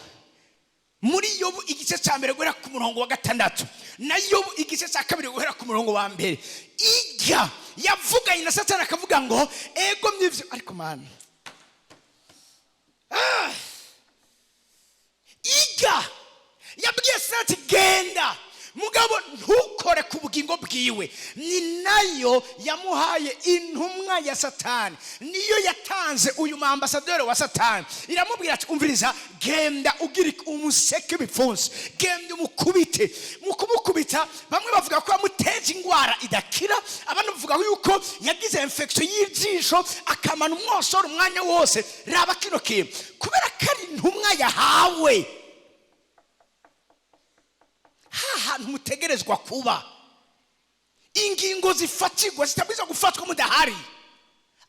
muri Yobu igice cya mbere guhera ku murongo wa 6 na Yobu igice cya kabiri guhera ku murongo wa mbere, ijya yavuganye na Satani akavuga ngo ego mwivyo, ariko man ijya yabwiye Satani genda mugabo ntukore ku bugingo bwiwe. Ni nayo yamuhaye intumwa ya Satani, niyo yatanze uyu mambasaderi wa Satani. Iramubwira ati umviriza, genda ugire umuseke bipfunsi, genda umukubite. Mu kumukubita bamwe bavuga ko yamuteje ingwara idakira, abandi bavuga yuko yagize infection y'ijisho akamana umwosoro umwanya wose. Raba kino kintu, kubera ko ari intumwa yahawe, hantu mutegerezwa kuba ingingo zifatirwa zitabwiza gufatwa mudahari,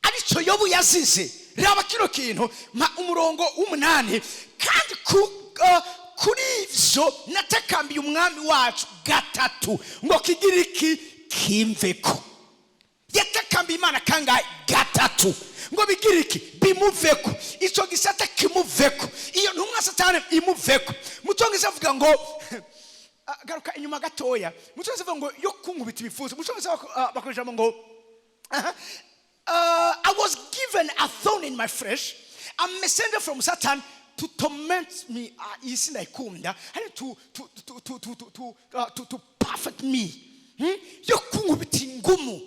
arico Yobu yazize. Raba kino kintu umurongo w'8, kandi kuri ivyo natakambiye umwami wacu 3 ngo kigira iki kimveko. Yatakambiye Imana kangahe? 3 ngo bigira iki bimuveko, ico gisata kimuveko, iyo ntumwa Satani imuveko. Mutongiza avuga ngo garuka inyuma gatoya, mutongiza avuga ngo yo kunkubita ibifuzo. Mutongiza bakoresha ngo I was given a thorn in my flesh, a messenger from Satan to torment me. Isi ndaikunda, to perfect me. Yo kunkubita ingumu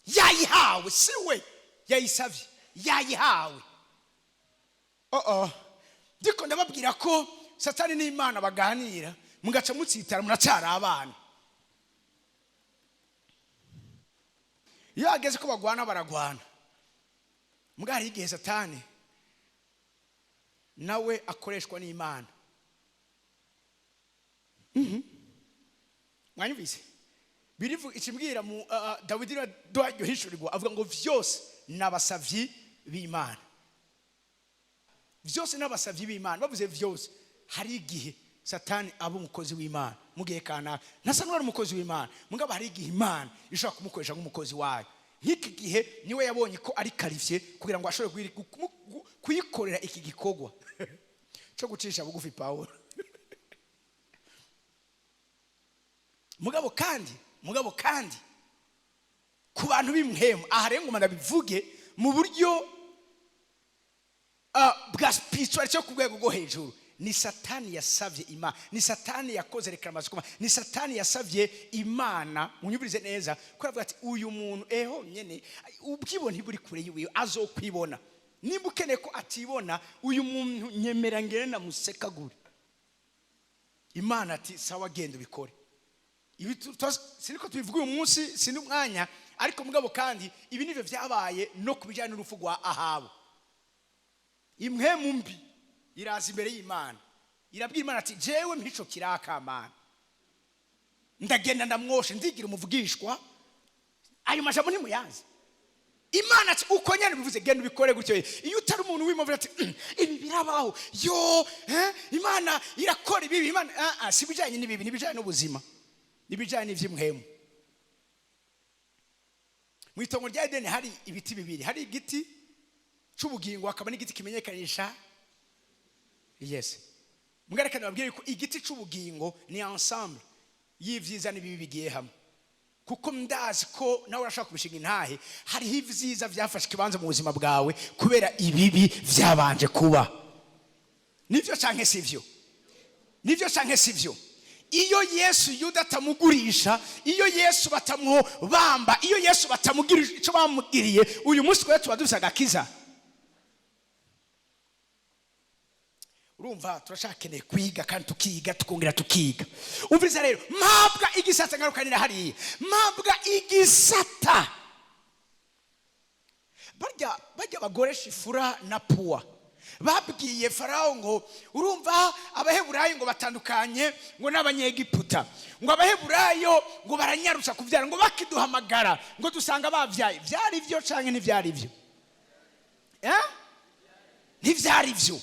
yayihawe, siwe yayisavye, yayihawe. Ndiko ndababwira ko Satani n'Imana baganira, mugaca mutsitara munacara abana. Iyo ageze ko bagwana baragwana, mugari igihe Satani nawe akoreshwa n'Imana. Mwanyumvise birivu ikimbwira mu Dawidi ryo hishurirwa, avuga ngo vyose nabasavyi b'Imana, vyose nabasavyi b'Imana. Bavuze vyose, hari igihe Satani aba umukozi w'Imana mugihe kana nasa n'ari umukozi w'Imana, mugabo hari igihe Imana ishaka kumukoresha nk'umukozi wayo. Nk'iki gihe niwe yabonye ko ari qualifié kugira ngo ashobore kuyikorera iki gikogwa cyo gucisha bugufi Paulo. Mugabo kandi ku bantu b'imhemu, aha rero ngoma ndabivuge mu buryo bwa spiritual cyo ku rwego rwo hejuru. Ni Satani yasavye Imana, ni Satani yakoze reclamation, ni Satani yasavye Imana. Munyumvirize neza ko avuga ati uyu muntu nyene ubwibone buri kure yiwe azokwibona. Nimba ukeneye ko atibona uyu muntu nyemera ngere na musekagure. Imana ati sawa, genda ubikore. Ibi siniko tubivuga uyu munsi, sindi umwanya, ariko mugabo kandi ibi nivyo vyabaye no kubijana n'urufu rwa Ahabu. Imhemu mbi iraza imbere y'Imana, irabwira Imana ati jewe mpico kiraka Mana, ndagenda ndamwoshe ndigira umuvugishwa. Ayo majambo ntimuyanze. Imana ati uko nyane bivuze genda ubikore gutyo. Iyo utari umuntu w'Imana ati ibi birabaho yo Imana irakora ibi. Imana sibijanye n'ibibi, nibijanye n'ubuzima, nibijanye n'ivy'imhemu. Mu itongo rya Edeni hari ibiti bibiri, hari igiti c'ubugingo hakaba n'igiti kimenyekanisha yes. Mwerekana babwire ko igiti c'ubugingo ni ensemble y'ivyiza n'ibibi bigiye hamwe, kuko ndazi ko nawe urashaka kubishinga intahe. Hari ivyiza vyafashe kibanza mu buzima bwawe kubera ibibi vyabanje kuba. Nivyo canke sivyo? Nivyo canke sivyo? Iyo Yesu Yuda atamugurisha, iyo Yesu batamuhobamba, iyo Yesu batamugirisha ico bamugiriye, uyu munsi twe tuba dufise agakiza. Urumva turashakeneye kwiga kandi tukiga tukongera tukiga. Umviriza rero, mabwa igisata ngarukanira hariya, mabwa igisata barya bagoresha ifura na puwa. Babwiye Farao ngo urumva abaheburayo ngo batandukanye ngo n'abanyegiputa, ngo abaheburayo ngo baranyarusha kuvyara, ngo bakiduhamagara ngo dusanga bavyaye. Vyari byo canke ntivyari byo? Ntivyari byo.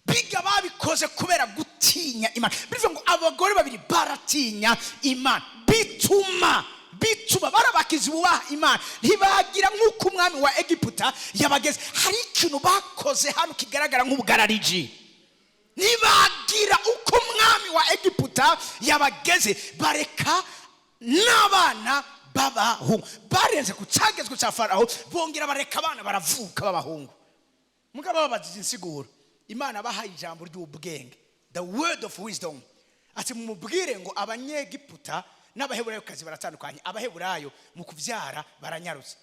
Biga babikoze kubera gutinya Imana. Bivuga ngo abagore babiri baratinya Imana, bituma bituma barabakizi bubaha Imana ntibagira nk'uko umwami wa Egiputa yabageze. Hari ikintu bakoze hano kigaragara nk'ubugarariji. Ntibagira uko umwami wa Egiputa yabageze, bareka n'abana b'abahungu. Barenze ku cyagezwe cya Farawo, bongera bareka abana baravuka b'abahungu. Mugabo babagize insiguro. Imana bahaye ijambo ry'ubwenge, the word of wisdom. Ati mumubwire ngo abanyegiputa n'abaheburayo kazi baratandukanye. Abaheburayo mu kuvyara baranyarutse.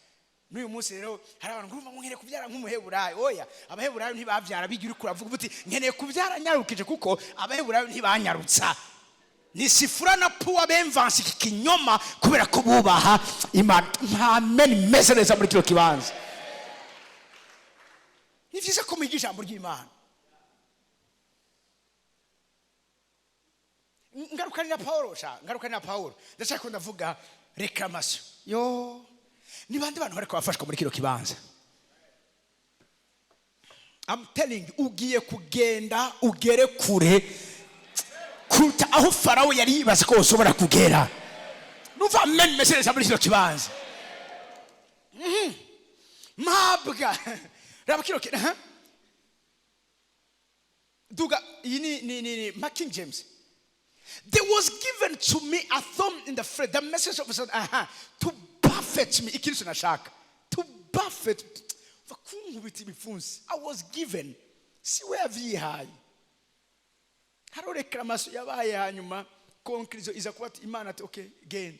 N'uyu munsi rero hari abantu nguruma nkeneye kuvyara nk'umuheburayo. Oya, abaheburayo ntibavyara bigira uri kuravuga uti nkeneye kuvyara nyarukije, kuko abaheburayo ntibanyarutsa. Ni sifura na puwa bemvansi kikinyoma kubera ko bubaha Imana. Amen. Meze neza muri kino kibanza. Ni vyiza ko mwiga ijambo ry'Imana. Ngarukani na Paulo ndashaka ndavuga reclamation. Yo ni bande bantu bariko bafashwa muri kino kibanza. I'm telling you, ugiye kugenda ugere kure kuruta aho Farawo yari yibaza ko ushobora kugera. Nuva amen message muri kino kibanza. Mabwa raba kino duga ni King James. There was given to me a thorn in the flesh. The message of God, to buffet me. To buffet. I was given. See where we high. Haro reclamation yabaye hanyuma conclusion iza kuba Imana ati okay genda.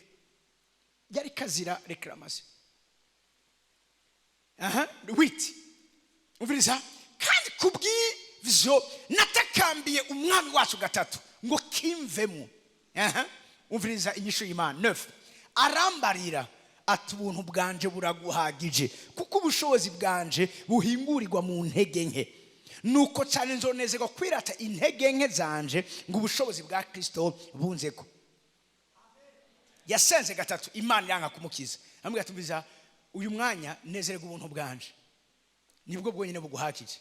Yari kazira reclamation. Wait. Uviriza kandi kubw'ivyo natakambiye umwami wacu gatatu ngo kimvemo. Umviriza inyisho y'Imana 9. Arambarira ati ubuntu bwanje buraguhagije, kuko ubushobozi bwanje buhingurirwa mu ntege nke. Nuko cyane nzonezerwa kwirata intege nke zanje ngo ubushobozi bwa Kristo bunzeko. Yasenze gatatu Imana yanga kumukiza. Amubwira ati umviriza uyu mwanya nezererwa ubuntu bwanje, nibwo bwonyine buguhagije.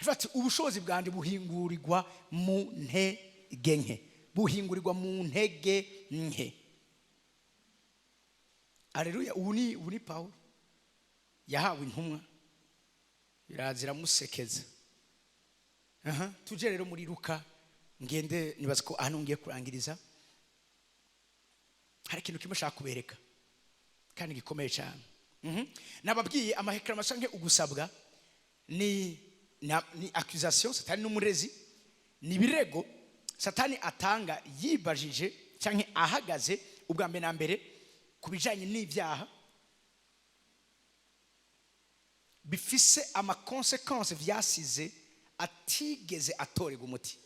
Ati ubushobozi bwanje buhingurirwa mu ntege nke. Buhingurirwa mu ntege nke. Haleluya. Ubu ni Paulo yahawe intumwa birazira musekeza. Tuje rero muri Luka, ngende nibaza ko hano ngiye kurangiriza. Hari ikintu kimwe shaka kubereka kandi gikomeye cyane. Nababwiye amahekramation nke ugusabwa ni accusation. Satani n'umurezi ni birego Satani atanga yibajije cyangwa ahagaze ubwa mbere na mbere kubijanye n'ibyaha bifise ama consequences vyasize atigeze atorega umuti.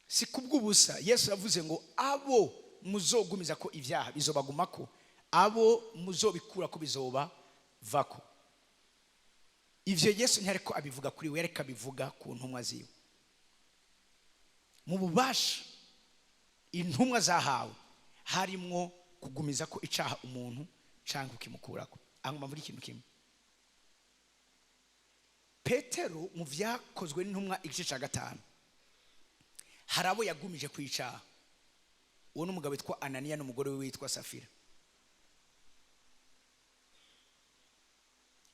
Si kubw'ubusa Yesu yavuze ngo abo muzogumiza ko ibyaha bizobagumako, abo muzobikura ko bizoba vako. Ivyo Yesu ntareko abivuga kuri we, yareka abivuga ku ntumwa ziwe. Mu bubasha intumwa zahawe harimo kugumiza ko icaha umuntu cyangwa ukimukurako. Anguma muri ikintu kimwe. Petero mu vyakozwe n'intumwa igice ca 5 harabo yagumije kwicaha. Uwo n'umugabo witwa Ananiya n'umugore we witwa Safira.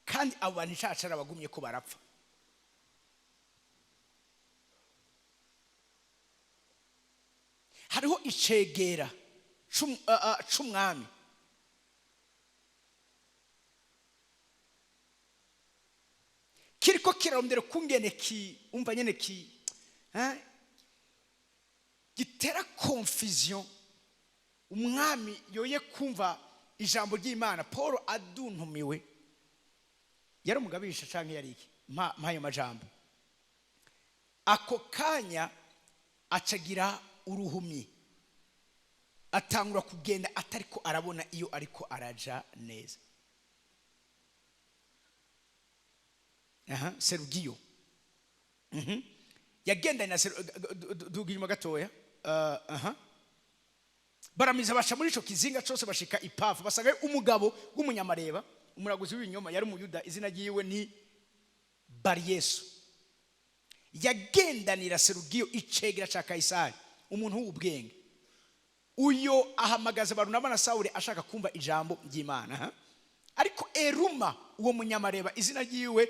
Kandi abo bantu icacara bagumye ko barapfa. Hariho icegera c'umwami kiriko kirarondera kungene umva nyene gitera confusion umwami yoye kumva ijambo ry'Imana. Paul aduntumiwe yari umugabisha canke yari iki mpayo majambo. Ako kanya acagira uruhumi, atangura kugenda atariko arabona iyo ariko araja neza. Serugiyo yagenda na duginyuma gatoya. Baramiza basha muri ico kizinga cyose bashika Ipafu, basagaye umugabo w'umunyamareba, umuraguzi w'ibinyoma, yari umuyuda, izina ryiwe ni Baryesu. Yagendanira Serugiyo icegera ca Kaisari umuntu w'ubwenge uyo ahamagaza Barunaba na Sawuli ashaka kumva ijambo ry'Imana. Ariko Eruma uwo munyamareba izina ryiwe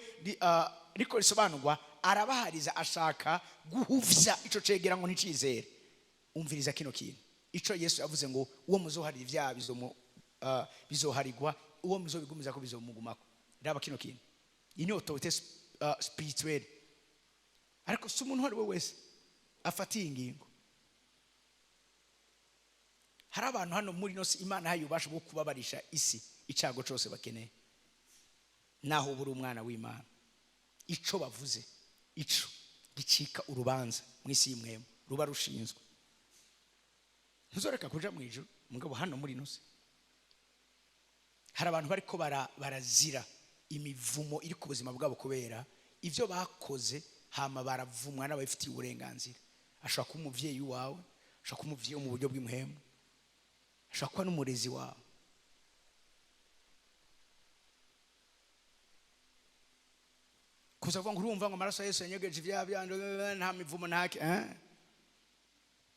riko risobanurwa arabahariza ashaka guhuvya ico cegera ngo nticizere. Umviriza kino kintu ico Yesu yavuze ngo uwo muzoharira ivyaha bizoharigwa, uwo muzobigumiza ko bizomugumako. Raba kino kintu ini autorité spirituelle. Ariko si umuntu wari we wese afatiye ingingo. Hari abantu hano muri no Imana hayo ubasha bwo kubabarisha isi icago cyose bakeneye, naho buri umwana w'Imana ico bavuze ico gicika urubanza mw'isi y'imwemo ruba rushinzwe. Ntuzoreka kuja mu ijuru mugabo hano muri no hari abantu bariko barazira imivumo iri ku buzima bwabo kubera ivyo bakoze, hama baravumwa n'abafitiye uburenganzira. Ashaka kuba umuvyeyi wawe, ashaka kuba umuvyeyi mu buryo bw'imwemo, ashaka kuba n'umurezi wawe. Kuza ngo urumva ngo amaraso Yesu yanyegeje ivyaha byando nta mivumo ntake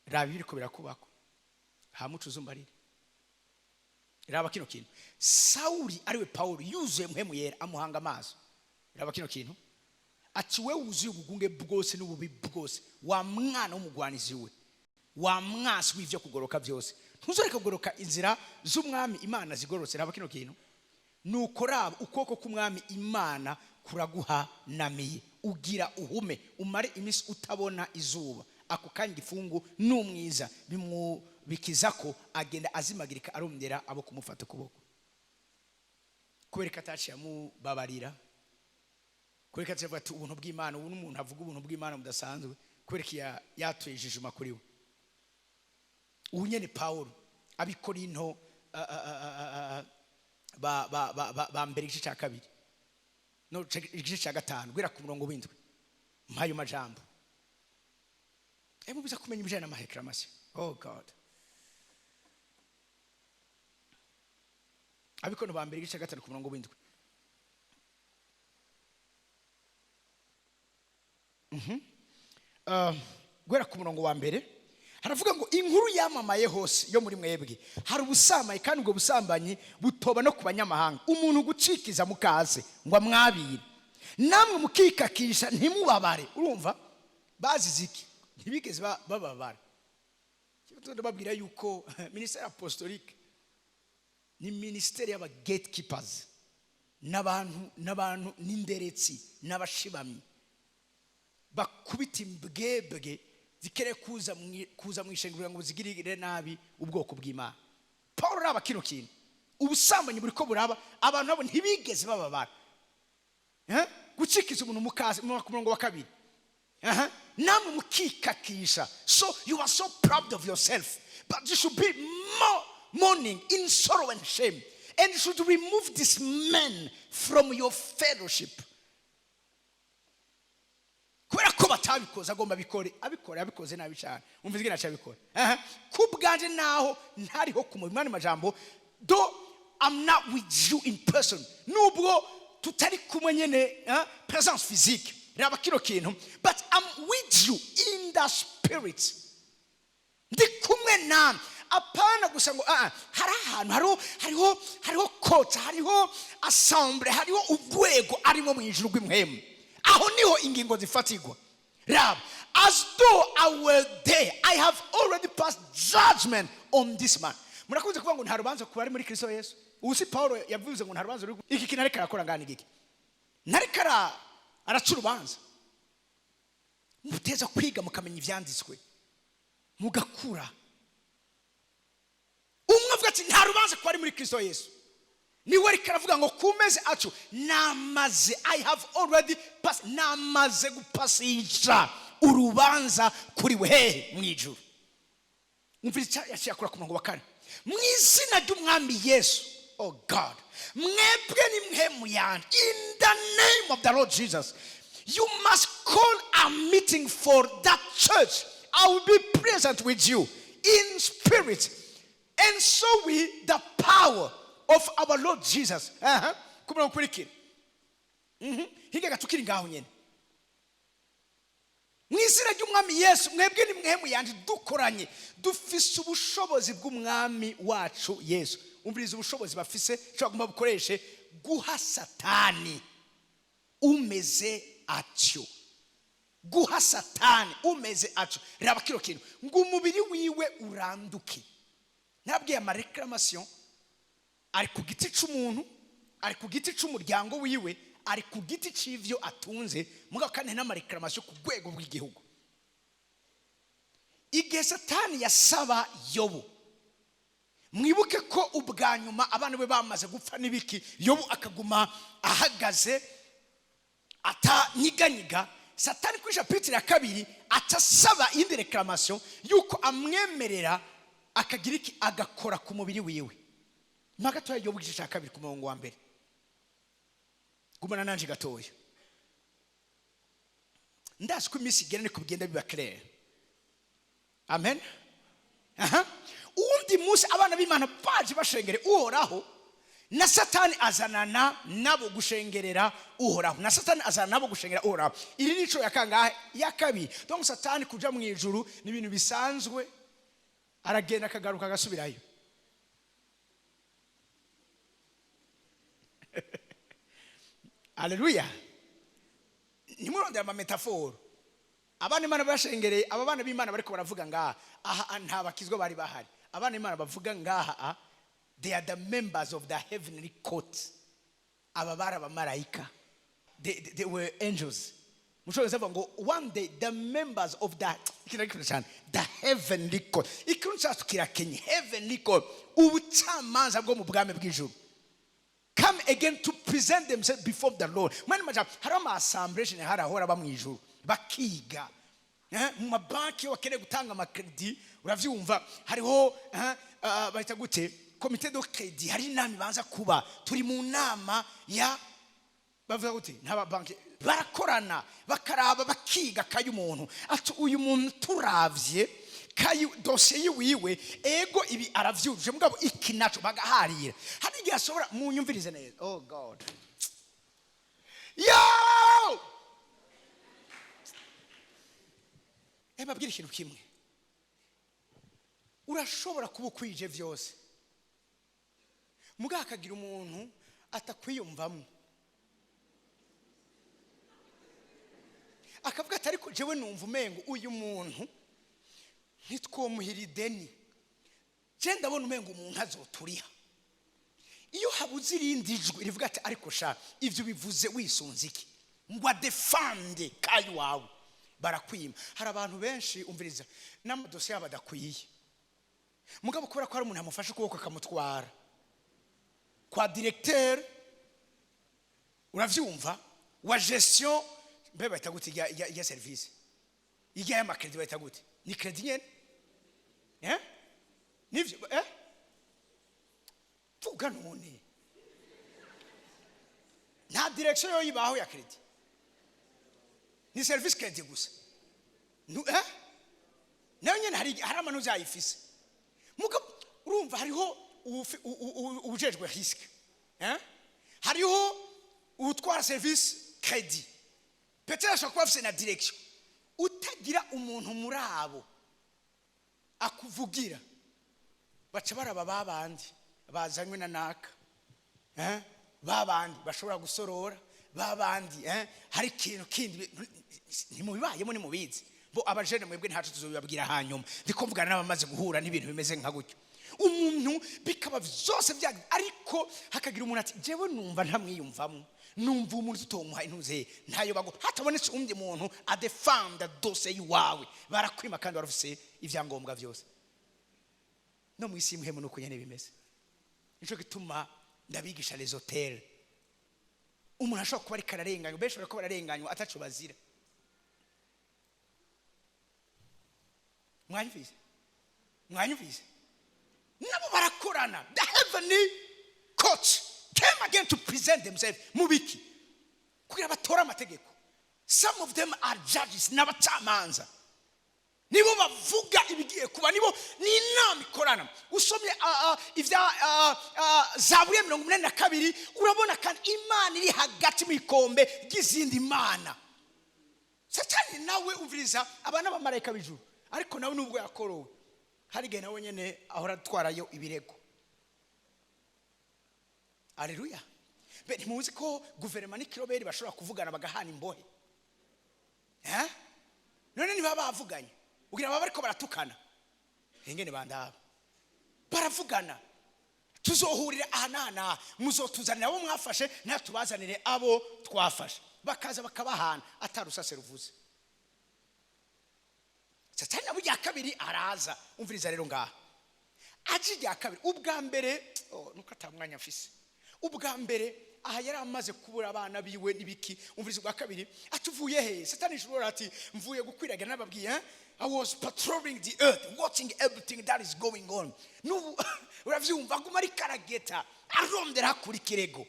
raba biriko birakubako hamucu uzumbarire. Raba kino kintu Sawuli ariwe Paulo yuzuye muhemu yera amuhanga amaso. Raba kino kintu ati we wuzuye ubugunge bwose n'ububi bwose, wa mwana w'umugwanizi we, wa mwasi w'ivyo kugoroka byose. Ntuzoreka kugoroka inzira z'umwami Imana zigorotse. Raba kino kintu nuko raba ukoko k'umwami Imana kuraguha namiye ugira uhume umare imisi utabona izuba. Ako kandi gifungu n'umwiza bikizako agenda azimagirika arumdera abo kumufata kuboko. Kubereka ataci yamubabarira, kubereka atavuga ati ubuntu bw'Imana, ubu n'umuntu avuga ubuntu bw'Imana mudasanzwe, kubereka yatwejeje makuriwe. Unyene Paulo abikorinto ba mbere igice cya kabiri no igice cya gatanu gwera ku murongo w'indwi mpayo majambo mubiza kumenya ibijana n'amahekramasi. Oh God, abikono ba mbere igice cya gatanu ku murongo w'indwi. Gwera ku murongo wa mbere haravuga ngo inkuru yamamaye hose yo muri mwebwe hari ubusambanyi, kandi ubwo busambanyi butoba no ku banyamahanga, umuntu gucikiza mukaze ngo amwabire, namwe mukikakisha ntimubabare. Urumva bazize iki? Ntibigeze bababara. Cyo babwira yuko ministère apostolique ni ministère y'aba gatekeepers, n'abantu n'inderetsi n'abashibamyi bakubita imbwebwe zikere kuza mu ishengero ngo zigirire nabi ubwoko bw'Imana. Paulo raba kino kintu ubusambanyi buri ko buraba, abantu nabo ntibigeze bababara. Gucikiza umuntu mukaze mu murongo wa kabiri. Namwe mukikakisha. So you are so proud of yourself, but you should be more mourning in sorrow and shame, and you should remove this man from your fellowship. Kubera ko batabikoze agomba abikoze nabi cyane. Umvizwe naca abikora kubwanje naho ntariho ku mubimana majambo, though I'm not with you in person, nubwo tutari kumwe nyene presence physique. Raba kino kintu, but I'm with you in the spirit. Ndi kumwe nawe apana gusa ngo hari ahantu hariho coach, hariho assemble, hariho ubwego arimo mu ijuru rw'imwemu. Aho niho ingingo zifatigwa. Rab, as though I were there, I have already passed judgment on this man. Murakunze kuvuga ngo nta rubanza ku bari muri Kristo Yesu. Usi Paulo yavuze ngo nta rubanza ruri iki kintu ariko arakora ngani giki. Narikara araca urubanza. Muteza kwiga mukamenya ivyanditswe mugakura. Umwe avuga ati nta rubanza ku bari muri Kristo Yesu. Niwe ariko aravuga ngo kumeze acu namaze, I have already passed, namaze gupasisha urubanza kuri wehe mwijuru. Umviriza yashakura ku murongo wa kane. Mw'izina ry'umwami Yesu, oh God, mwebwe ni mhemu yanjye, in the name of the Lord Jesus, you must call a meeting for that church. I will be present with you in spirit, and so will the power of our Lord Jesus. Kumuna ukurikira. Higa gatukiri ngaho nyene. mwizina ry'umwami Yesu mwebwe ni mwemu yanje dukoranye dufise ubushobozi bw'umwami wacu Yesu. Umviriza ubushobozi bafise cyo bagomba bukoreshe guha Satani umeze atyo. Guha Satani umeze atyo. Raba kiro kintu ngo umubiri wiwe uranduke. Nabwiye ama reclamation ari ku giti c'umuntu, ari ku giti c'umuryango wiwe, ari ku giti c'ivyo atunze, muga kandi n'ama reclamation ku rwego rw'igihugu. Igihe Satani yasaba Yobu, mwibuke ko ubwa nyuma abantu be bamaze gupfa n'ibiki, Yobu akaguma ahagaze atanyiganyiga. Satani kuri chapitre ya 2 atasaba indi reclamation yuko amwemerera akagira iki agakora ku mubiri wiwe. Magatoya Yobu igice cya 2 ku murongo wa mbere. Gumana nanje gatoya. Ndazi ko imisi igenda niko bigenda biba clair. Amen. Undi munsi abana b'Imana baje bashengere Uhoraho, na Satani azanana nabo gushengerera Uhoraho. Na Satani azanana nabo gushengerera Uhoraho. Iri nico yakangahe ya 2. Donc Satani kuja mu ijuru ni ibintu bisanzwe, aragenda akagaruka agasubirayo. Haleluya. Nimurondera ama metaphor. Abana Imana bashengereye, aba bana b'Imana bariko baravuga ngaha, aha nta bakizwa bari bahari. Abana Imana bavuga ngaha, they are the members of the heavenly court. Aba bara abamarayika. They were angels. Mushobora kuvuga ngo one day the members of the heavenly court. Ikunza tukira Kenya heavenly court. Ubucamanza bwo mu bwami bw'ijuru. Come again to present themselves before the Lord. Mani maja harama assembly harahora ba mu ijuru bakiga. Mu mabanki wakene gutanga amakredi uravyumva hariho bahita gute comité de crédit hari inama ibanza kuba turi mu nama ya bavuga gute ntaba banki barakorana bakaraba bakiga kayu umuntu ati uyu muntu turavye kayu dossier yiwe ego ibi aravyujuje mugabo ikinacho bagaharira hari igihe asobora mu nyumvirize neza. Oh God, yo babwira ikintu kimwe, urashobora kuba ukwije vyose muga akagira umuntu atakwiyumvamo akavuga ati ariko jewe numva umengo uyu muntu ntitwomuhira ideni, je ndabona umengo umuntu azoturiha. Iyo habuze irindi jwi rivuga ati ariko sha ivyo bivuze wisunze iki ngo defende kayi wawe, barakwima. Hari abantu benshi umviriza n'amadosiye abadakwiye mugabo kubera ko hari umuntu amufasha ukuboko akamutwara kwa directeur, uravyumva wa gestion mbe bahita gute ya service ijya ya makredi bahita gute ni kredi nyene nivyo vuga none nta direction yo yibaho ya kredi ni service kredi gusa nayo nyene hari amanu zayifise mugabo urumva hariho ubujejwe risk hariho utwara service kredi peut-être ashobora kuba na direction utagira umuntu muri abo akuvugira baca baraba babandi bazanywe na naka babandi bashobora gusorora babandi hari ikintu kindi ntimubibayemo nimubizi bo abajene mwebwe ntacu tuzobibabwira hanyuma ndiko mvugana n'abamaze guhura n'ibintu bimeze nka gutyo umuntu bikaba vyose bya ariko hakagira umuntu ati jewe numva ntamwiyumvamo numva umuntu tutomuha intuze ntayo bago hatabonetse undi muntu adefenda dossier yiwawe barakwima kandi barufise ivyangombwa vyose no mwisi muhemu nuko nyene bimeze. Nico gituma ndabigisha les hôtels umuntu ashobora kuba ari kararenganywa benshi barako bararenganywa ataco bazira. Mwanyumvise nabo barakorana the heavenly court came again to present themselves mubiki kugira batora amategeko. Some of them are judges n'abacamanza nibo bavuga ibigiye kuba nibo ni inama ikorana. Usomye ivya Zaburi 42 urabona kandi Imana iri hagati mu ikombe ry'izindi mana Satani nawe umviriza abana b'amarayika b'ijuru, ariko nawe nubwo yakorowe hari igihe nawe nyene ahora atwarayo ibirego. Haleluya. Bene muzi ko guverinoma n'ikiroberi bashobora kuvugana bagahana imbohe. None niba bavuganye ugira baba bariko baratukana, ingene bandaba baravugana, tuzohurira ahanana, muzotuzanira abo mwafashe natubazanire abo twafashe, bakaza bakabahana atarusase ruvuze. Satani abo ya kabiri araza, umviriza rero ngaha aje ya kabiri. Ubwa mbere nuko atamwanya mfise, ubwa mbere aha yari amaze kubura abana biwe nibiki. Umviriza ubwa kabiri atuvuye he? Satani jurora ati mvuye gukwiraga nababwiye, I was patrolling the earth, watching everything that is going on. Nubu uravyumva guma ari karageta arondera kuri kirego.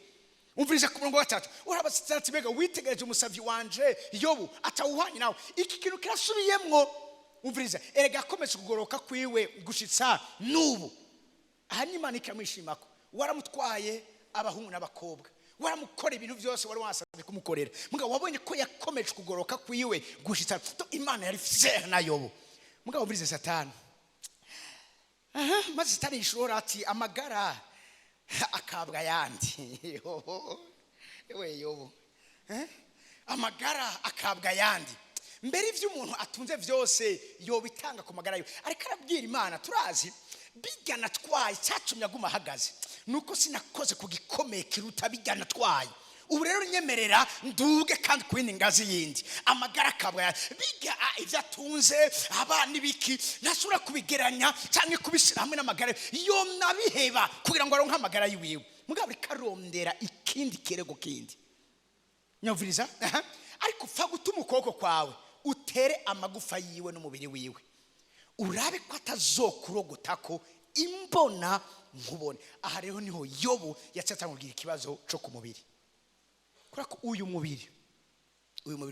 Umviriza ku murongo wa 3, urabasatsi bega witegereje umusavyi wanje Yobu atawuhanye nawe, iki kintu kirasubiyemwo. Umviriza erega akomeze kugoroka kwiwe gushitsa nubu, aha n'Imana ikamwishimako. Waramutwaye abahungu n'abakobwa, waramukora ibintu byose wari wasabye kumukorera, mugabo wabonye ko yakomeje kugoroka kwiwe gushitsa to Imana yari fier na Yobu. Mugabo umvirize Satani, maze Satani ishora ati amagara akabwa yandi. Ewe Yobu, amagara akabwa yandi. Mbere ivyo umuntu atunze vyose yobitanga ku magara yo, ariko arabwira Imana turazi bigana twaye cyacumya guma hagaze, nuko sinakoze kugikomeye kiruta bigana twaye. Ubu rero nyemerera nduge kandi kwini ngazi yindi. Amagara akabwa biga ivyo atunze abana ibiki nasura kubigeranya cyangwa kubishira hamwe n'amagara yo nabiheba kugira ngo aronke amagara yiwiwe. Mugabo rikarondera ikindi kirego kindi. Nyavuriza ariko fa gutuma ukoko kwawe utere amagufa yiwe n'umubiri wiwe, urabe ko atazokurogotako imbona nkubone. Aha rero niho Yobu yatsata kugira ikibazo cyo ku mubiri. Kurako uyu mubiri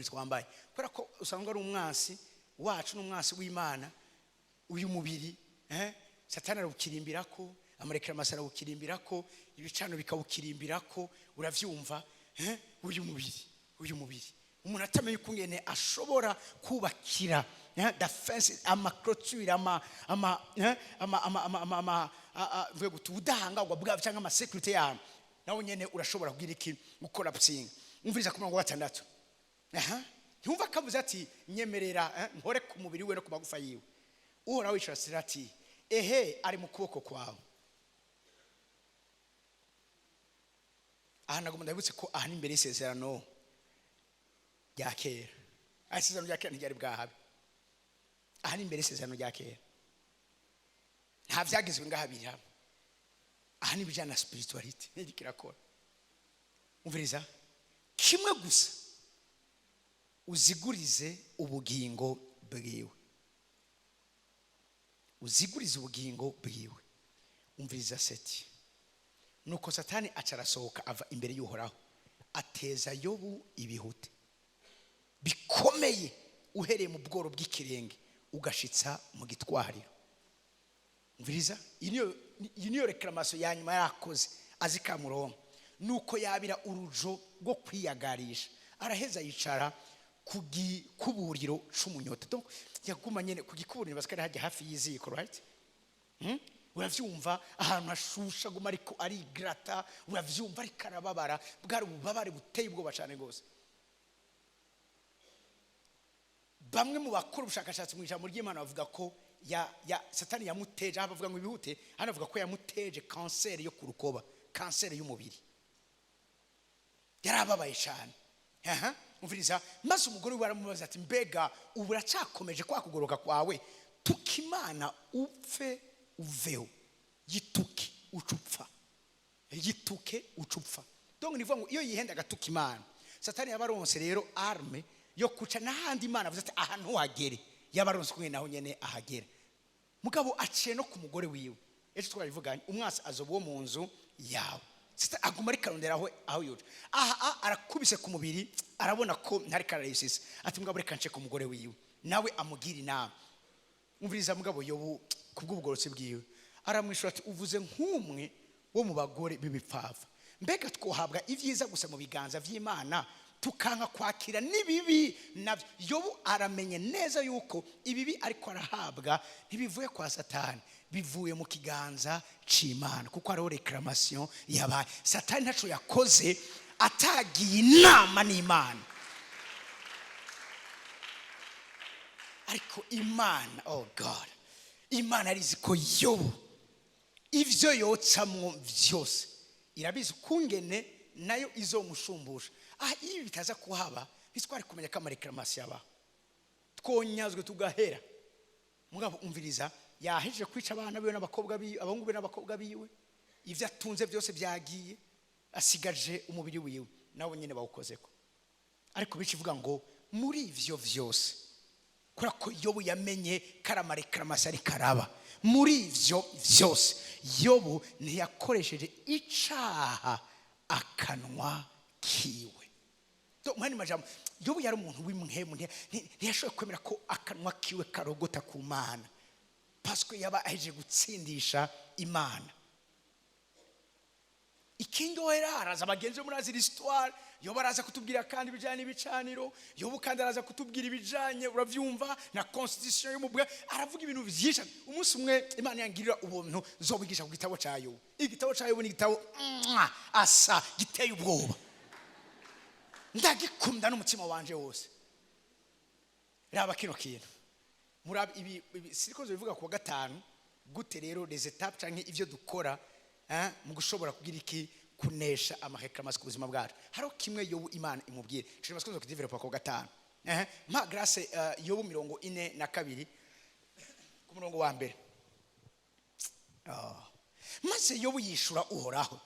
twambaye, kurako usanga ari umwasi wacu n'umwasi w'Imana. Uyu mubiri Satani arabukirimbirako, amarekera masara bukirimbirako, ibicano bikabukirimbirako. Uravyumva uyu mubiri umuntu atamenye kungene ashobora kubakira defense amacroture vuye gutudahanga bwa cyangwa ama security yawe, nawe nyene urashobora kugira iki gukora psing. Umviriza ku murongo wa 6, ntumva kavuze ati nyemerera nkore ku mubiri we no ku magufa yiwe. Uhora wishasira ati ehe ari mu kuboko kwawe. Aha nagomba ndabutse ko aha ni imbere y'isezerano rya kera. Isezerano rya kera ntiryari bwahabe, aha ni imbere y'isezerano rya kera, nta vyagizwe ngaha biri hamwe. Aha ni bijana spirituality ntikirakora. Umviriza kimwe gusa, uzigurize ubugingo bwiwe, uzigurize ubugingo bwiwe. Umviriza seti, nuko Satani acarasohoka ava imbere y'Uhoraho ateza Yobu ibihute bikomeye, uhereye mu bworo bw'ikirenge ugashitsa mu gitwariro. Umviriza niyo reclamation ya nyuma yarakoze azikamuronka, nuko yabira urujo rwo kwiyagarisha, araheza yicara kuburiro c'umunyota. Donc yaguma nyene kugikuburiro basikari hajya hafi y'iziko, right? Uravyumva ahantu hashusha guma ariko ari grata, uravyumva ari karababara, bwari ububabare buteye ubwoba cyane gose. Bamwe mu bakora ubushakashatsi mu ijambo ry'Imana bavuga ko Satani yamuteje, bavuga ngo ibihute, hano bavuga ko yamuteje cancer yo ku rukoba, cancer y'umubiri. Yarababaye cyane. Umviriza maze umugore waramubaza ati mbega uburacakomeje kwa kugoroka kwawe, tukimana upfe uveho, yituke ucupfa, yituke ucupfa. Donc nivuga ngo iyo yihenda gatukimana, Satani yabaronse rero arme yo kuca n'ahandi Imana avuze ati ahantu hagere, yabaronse kumwe naho nyene ahagera. Mugabo aciye no ku mugore wiwe, ejo twarivuganye umwasi azobo mu nzu yawe. Sita aguma ari karondera aho yoje. Aha arakubise ku mubiri, arabona ko ntari karayisisa, ati mugabo reka nce ku mugore wiwe, nawe amugira inama. Umviriza mugabo Yobu kubw'ubugorotsi bwiwe aramwishura ati uvuze nk'umwe wo mu bagore b'ibipfava, mbega twohabwa ivyiza gusa mu biganza vy'Imana tukanka kwakira n'ibibi nabyo. Yobu aramenye neza yuko ibibi ariko arahabwa ntibivuye kwa Satani, bivuye mu kiganza c'Imana, kuko ariho reclamation yabaye. Satani ntaco yakoze atagiye inama n'Imana, ariko Imana, oh God, Imana arizi ko Yobu ivyo yotsamwo vyose irabizi kungene nayo izomushumbusha. Ibi bitaza kuhaba bitwari kumenya ko amareklamation yaba twonyazwe tugahera. Mugabo umviriza, yaheje kwica abana biwe n'abakobwa biwe, abahungu be n'abakobwa biwe, ivyo atunze byose byagiye, asigaje umubiri wiwe nawe nyene bawukozeko. Ariko bikivuga ngo muri ivyo vyose, kurako Yobu yamenye karama reklamation ari karaba, muri ivyo vyose Yobu ntiyakoresheje icaha akanwa kiwe. Mwani majambo, Yobu yari umuntu w'imhemu, ntiyashoboye kwemera ko akanwa kiwe karogota ku Mana, paske yaba aheje gutsindisha Imana. Ikindi wera araza bagenzi muri aziri histoire, Yobu araza kutubwira kandi ibijanye n'ibicaniro, Yobu kandi araza kutubwira ibijanye, uravyumva, na constitution y'umubwe, aravuga ibintu vyinshi. Umunsi umwe Imana yangirira ubuntu zobigisha ku gitabo ca Yobu. Igitabo ca Yobu ni igitabo asa giteye ubwoba, ndagikunda n'umutima wanje wose. Raba kino kintu, murabi ibi siriko bivuga ku gatanu gute rero les étapes canke ivyo dukora mu gushobora kugira iki kunesha amareklamation ku buzima bwacu. Haro kimwe Yobu Imana imubwire cyo maskozo ku developer ku gatanu. Ma grâce Yobu 42 ku murongo wa mbere. Maze Yobu yishura Uhoraho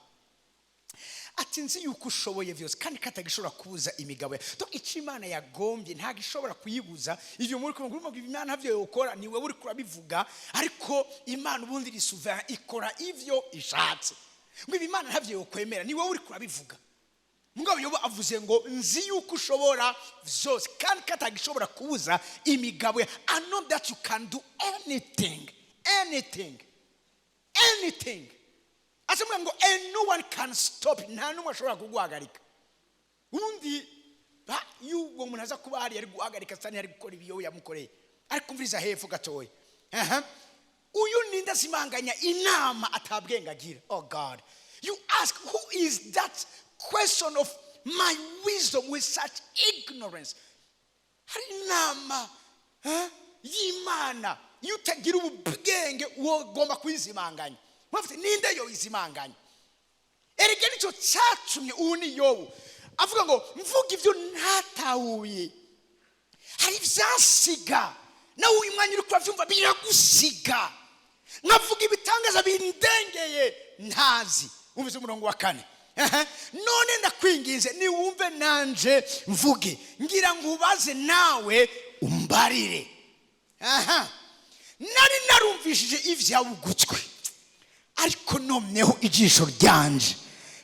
ati nzi yuko ushoboye vyose kandi katagishobora kubuza imigabo ya. To Imana yagombye ntagishobora kuyibuza. Ivyo muri kumva Imana ntavyo yokora, niwe uri kurabivuga, ariko Imana ubundi iri souverain, ikora ivyo ishatse. Ngo Imana ntavyo yokwemera, niwe uri kurabivuga. Mugabo Yobu avuze ngo nzi yuko ushobora vyose kandi katagishobora kubuza imigabo ya. I know that you can do anything, anything, anything. Asemwe ngo and no one can stop, nta numwe ashobora kuguhagarika. Undi yugo umuntu aza kuba hari ari guhagarika Satani ari gukora ibiyo yamukoreye, ariko umviriza hepfo gatoya. Uyu ninda simanganya inama atabwenga agira. Oh God, you ask who is that question of my wisdom with such ignorance? Hari inama y'Imana yutagira ubwenge wogomba kwizimanganya. Mwafite ninde yo izimanganya? Erega nico cyatumye uni Yobu avuga ngo mvuga ivyo ntatawuye. Hari vyasiga nawe umwanya uri kwavyumva biragusiga. Nkavuga ibitangaza bindengeye ntazi. Umvise umurongo wa 4. None ndakwinginze ni wumve nanje mvuge, ngira ngo ubaze nawe umbarire. Nari narumvishije ivyawe ugutwi, ariko noneho ijisho ryanje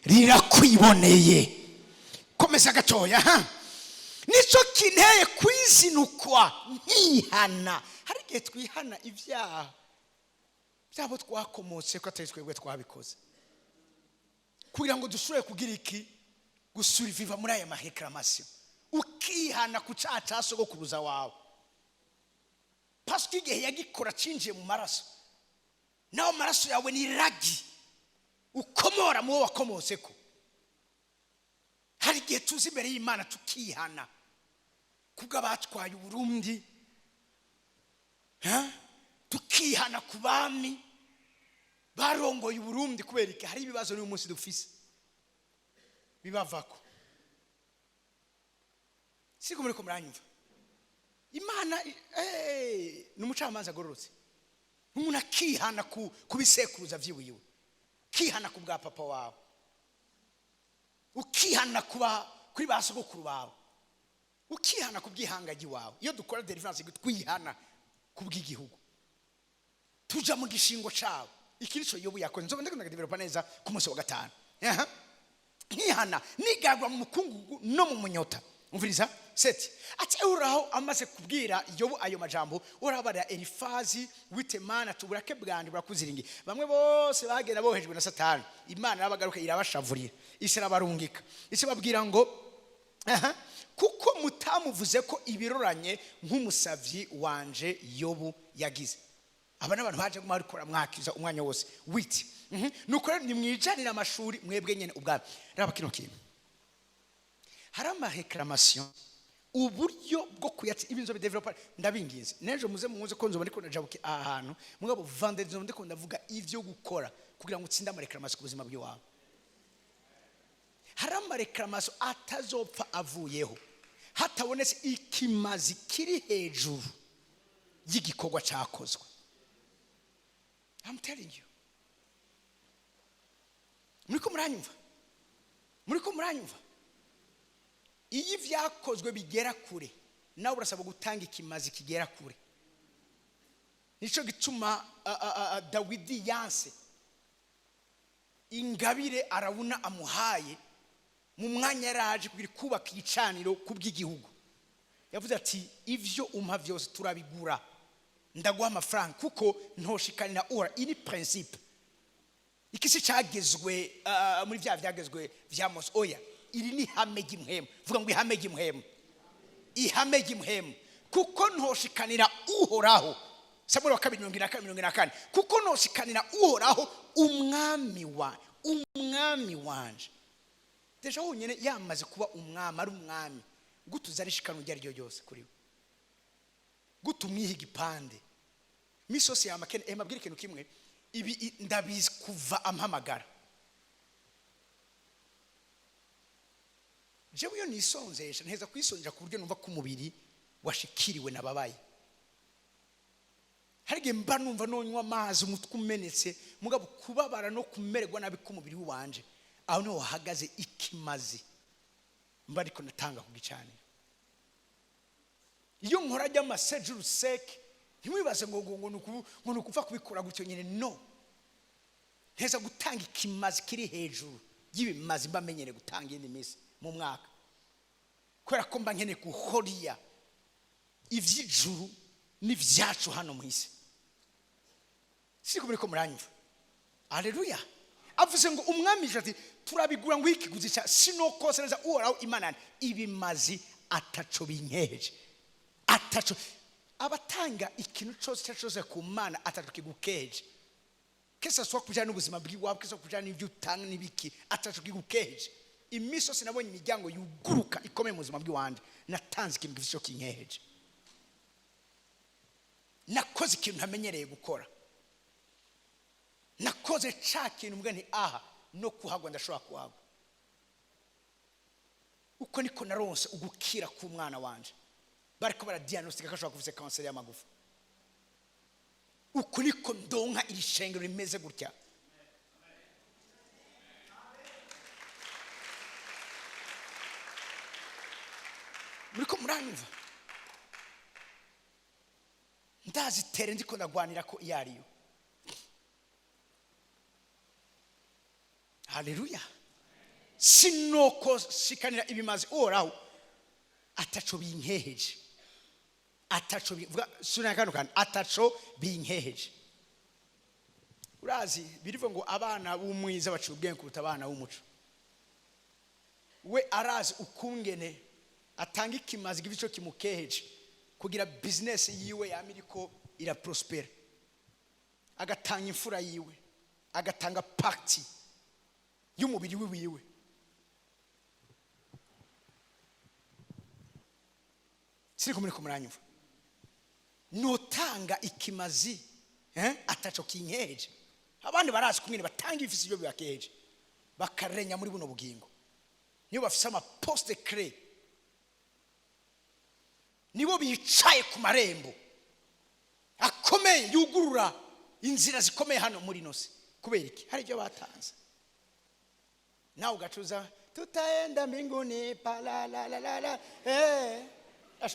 rirakwiboneye. Komeza gatoya. Nico kinteye kwizinukwa nkihana. Hari igihe twihana ivyaha byabo twakomotse ko atari twebwe twabikoze, kugira ngo dushobore kugira iki gusuriviva muri aya mareklamation. Ukihana ku caca sogokuruza wawe, paske igihe yagikora cinjiye mu maraso, naho maraso yawe ni ragi ukomora mu wakomoseko. Hari igihe tuzi imbere y'Imana tukihana kubwa batwaye Burundi, tukihana kubami barongoye Burundi kubera iki hari ibibazo n'uyu munsi dufise bibavako. Siko muri ko muranyumva. Imana n'umucamanza agororotse. Umuntu akihana kubisekuruza vyiwiwe, ukihana ku bwa papa wawe, ukihana kuri basogokuru bawe, ukihana ku bw'ihangaji wawe. Iyo dukora deliverance twihana ku bw'igihugu, tuja mu gishingo cawe. Iki nico Yobu yakoze. Nzoba ndakunda developer neza ku munsi wa 5. Nkihana nigagwa mu mukungugu no mu munyota. Umviriza 7. Ati Uhoraho amaze kubwira Yobu ayo majambo, urabara Elifazi witemana tuburake bwandi burakuziringi. Bamwe bose bagenda bohejwe na Satani, Imana yabagaruka irabashavurira, isirabarungika, ise babwira ngo aha kuko mutamuvuze ko ibiroranye nk'umusavyi wanje Yobu yagize. Aba n'abantu baje kumarikora mwakiza umwanya wose witi nuko rero nimwijanira amashuri mwebwe nyene ubwabo. Raba kino kintu hari amareclamation uburyo bwo kuyatsi ibinzo bideveloper ndabingize nejo muze muze ko nzoba ndiko najabuke ahantu mugabo vendredi nzoba ndiko ndavuga ivyo gukora kugira ngo utsinde amareclamation ku buzima bw'iwawe. Hari amareclamation atazopfa avuyeho hatabonetse ikimazi kiri hejuru y'igikorwa cyakozwe. I'm telling you. Muriko muranyumva iyi vyakozwe bigera kure nawe urasaba gutanga ikimazi kigera kure. Nico gituma Dawidi yanse ingabire arabuna amuhaye mu mwanya yaraje kugira kubaka igicaniro kubw'igihugu. Yavuze ati ivyo umpa vyose turabigura ndaguha amafaranga kuko ntoshikanira ora. Iri principe ikisi cyagezwe muri vyagezwe vya Mose. Oya iri ni ihame ry'imhemu. Vuga ngo ihame ry'imhemu. Ihame ry'imhemu kuko ntoshikanira uhoraho. Samuel wa 2:24 kuko ntoshikanira uhoraho umwami wanje. Deja unyene yamaze kuba umwami ari umwami gutuzarishikana ujya ryo ryose kuri we gutumwiha igipande misosi yamakene emabwira ikintu kimwe ibi ndabizi kuva ampamagara. Jewe yo nisonzesha nteza kwisonja ku buryo numva ko umubiri washikiriwe nababaye. Harige mba numva nonywa amazi umutwe umenetse mugabo kubabara no kumererwa nabi ku mubiri wanje aho no wahagaze ikimazi mba ariko natanga ku gicaniro. Iyo nkora ajya amasejuru seke ntimwibaze ngo nukuva kubikora gutyo nyine. No, nteza gutanga ikimazi kiri hejuru y'ibimazi mba menyere gutanga indi minsi mu mwaka kubera ko mba nkene guhoriya ivy'ijuru n'ivyacu hano mu isi. Siko muri ko muranyumva. Haleluya. Avuze ngo umwami ati turabigura ngo ikiguzi cya sinokosereza uhoraho Imana ibimazi ataco binkeje. Ataco abatanga ikintu cyose ku Mana ataco kigukeje. Kesa swa kujana n'ubuzima bw'iwawe, kesa kujana n'ibyo utanga n'ibiki ataco kigukeje. Imiso sinabonye imiryango yuguruka ikomeye mu buzima bw'iwanje natanze ikintu gifisho kinkeje. Nakoze ikintu ntamenyereye gukora. Nakoze cha kintu mbwa nti aha no kuhagwa ndashobora kuhagwa. Uko niko naronse ugukira ku mwana wanje. Bariko bara diagnostic akashobora kuvise cancer y'amagufa. Uko niko ndonka iri shengero rimeze gutya. Muriko muranyumva. Ndazitere ndiko ndagwanira ko iyariyo. Haleluya. Sinoko shikanira ibimazi oraho ataco binkeheje. Ataco bivuga sura kano kan ataco binkeheje. Urazi birivuga ngo abana b'umwiza bacubwenge kuruta abana b'umuco. We arazi ukungene atanga ikimazi givico kimukeheje kugira business yiwe yamiriko ira prosper. Agatanga imfura yiwe, agatanga party y'umubiri wiwe. Siri kumuri kumuranyumva. Notanga ikimazi ataco kinkeje. Abandi barazi kumwene batanga ifisi byo byakeje. Bakarenya muri buno bugingo. Niyo bafise ama poste clé. Nibo bicaye ku marembo. Akomeye yugurura inzira zikomeye hano muri nose. Kubera iki? Hari byo batanze. Nawe ugacuza tutaenda mbinguni pala la la la la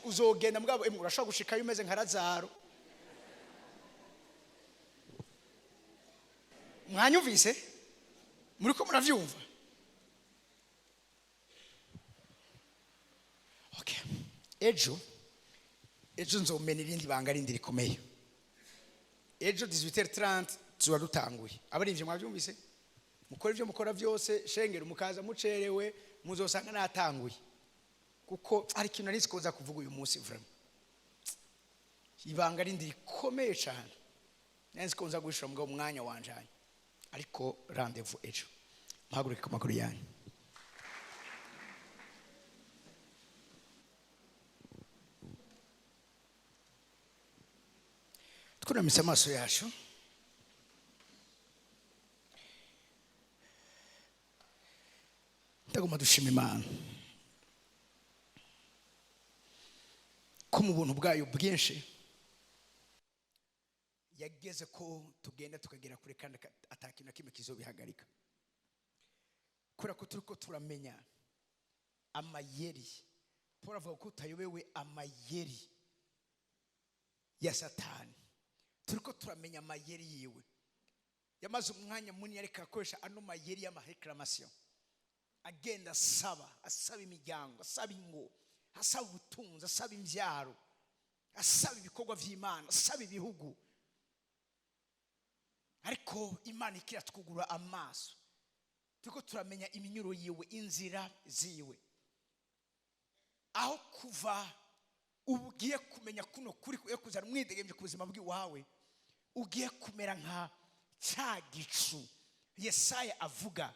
uzogenda mugabo urashaka gushika yumeze nka Lazaro. Mwanyumvise muri ko muravyumva. Okay, ejo nzomena irindi banga rindi rikomeye. Ejo 18h30 tuba dutanguye. Abarimvye mwavyumvise mukora ivyo mukora vyose shengero mukaza mucerewe muzosanga natanguye. kuko ari ikintu nari sikoza kuvuga uyu munsi vraiment ibanga rindi rikomeye cyane nari sikoza gushira mu mwanya wanje ariko rendez-vous ejo mpagurike ku makuru yanyu. Tunamise amaso yacu ndagomba dushima Imana ko mu buntu bwayo bwinshi yageze ko tugenda tukagera kure kandi atakintu na kimwe kizobihagarika, kubera ko turiko turamenya amayeri. Paul avuga ko utayobewe amayeri ya Satani, turiko turamenya amayeri yiwe. Yamaze umwanya munini ariko akoresha ano mayeri y'amareclamation, agenda asaba imiryango, asaba ingo, asaba ubutunzi, asaba imbyaro, asaba ibikorwa by'Imana, asaba ibihugu. Ariko Imana ikira twugura amaso, turiko turamenya iminyuro yiwe, inzira ziwe. Aho kuva ugiye kumenya kuno kuri kuzana umwidegemye ku buzima bw'iwawe, ugiye kumera nka cya gicu Yesaya avuga,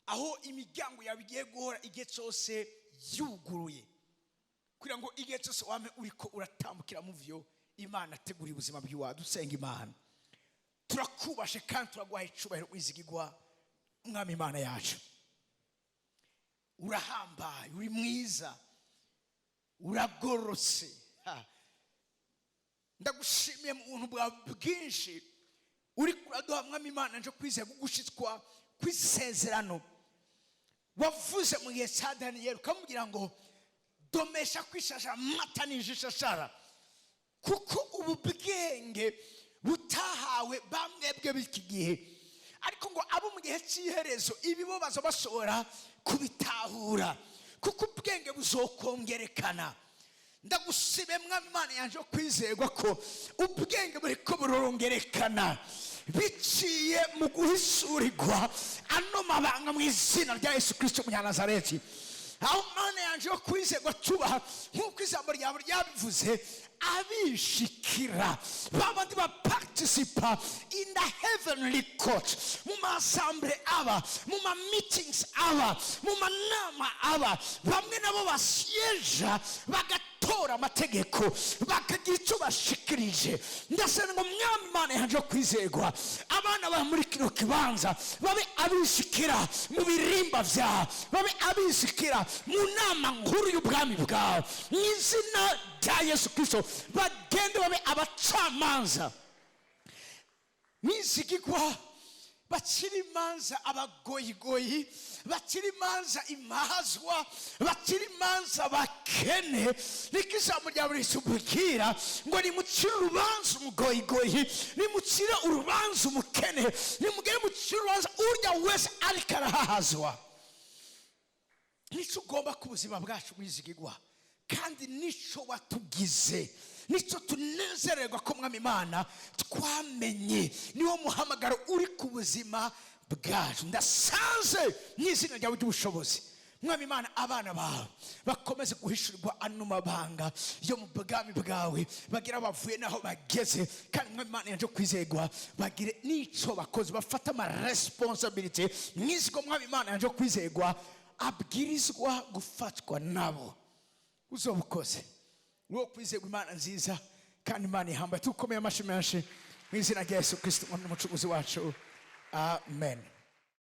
aho imiryango yawe igiye guhora igihe cyose yuguruye, kugira ngo igihe cyose wame uriko uratambukira mu vyo Imana ategura ubuzima bw'iwawe. Dusenga Imana, turakubashe kandi turagwaye icubahiro wizigirwa Mwami Imana yacu. Urahambaye, uri mwiza, uragorose. Ndagushimiye mu buntu bwa bwinshi uri kuraduha Mwami Imana, nje kwizera gugushitswa kwisezerano wavuze mu gihe cya Daniyeli, ukamubwira ngo domesha kwishashara amata n'injishashara, kuko ubu bwenge butahawe bamwebwe b'iki gihe, ariko ngo abo mu gihe cy'iherezo ibibo bazobashobora kubitahura, kuko ubwenge buzokongerekana. Ndagusibe Mwami Imana yanje kwizerwa ko ubwenge buriko burongerekana biciye mu guhisurirwa ano mabanga mu izina rya Yesu Kristo Munyanazareti. Aho Mana yanje kwizerwa tuba nk'uko ijambo ryawe ryabivuze, abishikira babandi ba participa in the heavenly court, mu masamble aba, mu ma meetings aba, mu manama aba, bamwe nabo basyeja bagatora amategeko bakagira icyo bashikirije. Ndasaba ngo Mwami Imana yanje kwizerwa abana ba muri kino kibanza babe abishikira mu birimba vya, babe abishikira mu nama nkuru y'ubwami bwawe mu izina rya Yesu Kristo. Bagende babe abacamanza nizigirwa, bakiri imanza abagoyigoyi, bakiri imanza imahazwa, bakiri imanza bakene. Niko ijambo ryawe risubwira ngo nimucire urubanza umugoyigoyi, nimucire urubanza umukene, nimugere mucire urubanza urya wese ariko arahahazwa. Nico ugomba ku buzima bwacu mwizigirwa, kandi nico watugize, nico tunezererwa ko Mwami Imana twamenye niwo muhamagaro uri ku buzima bwacu. Ndasanze n'izina ryawe ry'ubushobozi Mwami Imana, abana bawe bakomeze guhishurirwa ano mabanga yo mu bwami bwawe, bagira bavuye naho bageze, kandi Mwami Imana yanje kwizerwa bagire nico bakoze, bafata ama responsibility mwiziko Mwami Imana yanje kwizerwa abwirizwa gufatwa nabo. Uzobukoze wo kwizerwa Imana nziza kandi Imana ihambaye. Tukomeye amashyi menshi mu izina rya Yesu Kristo Umucunguzi wacu, amen.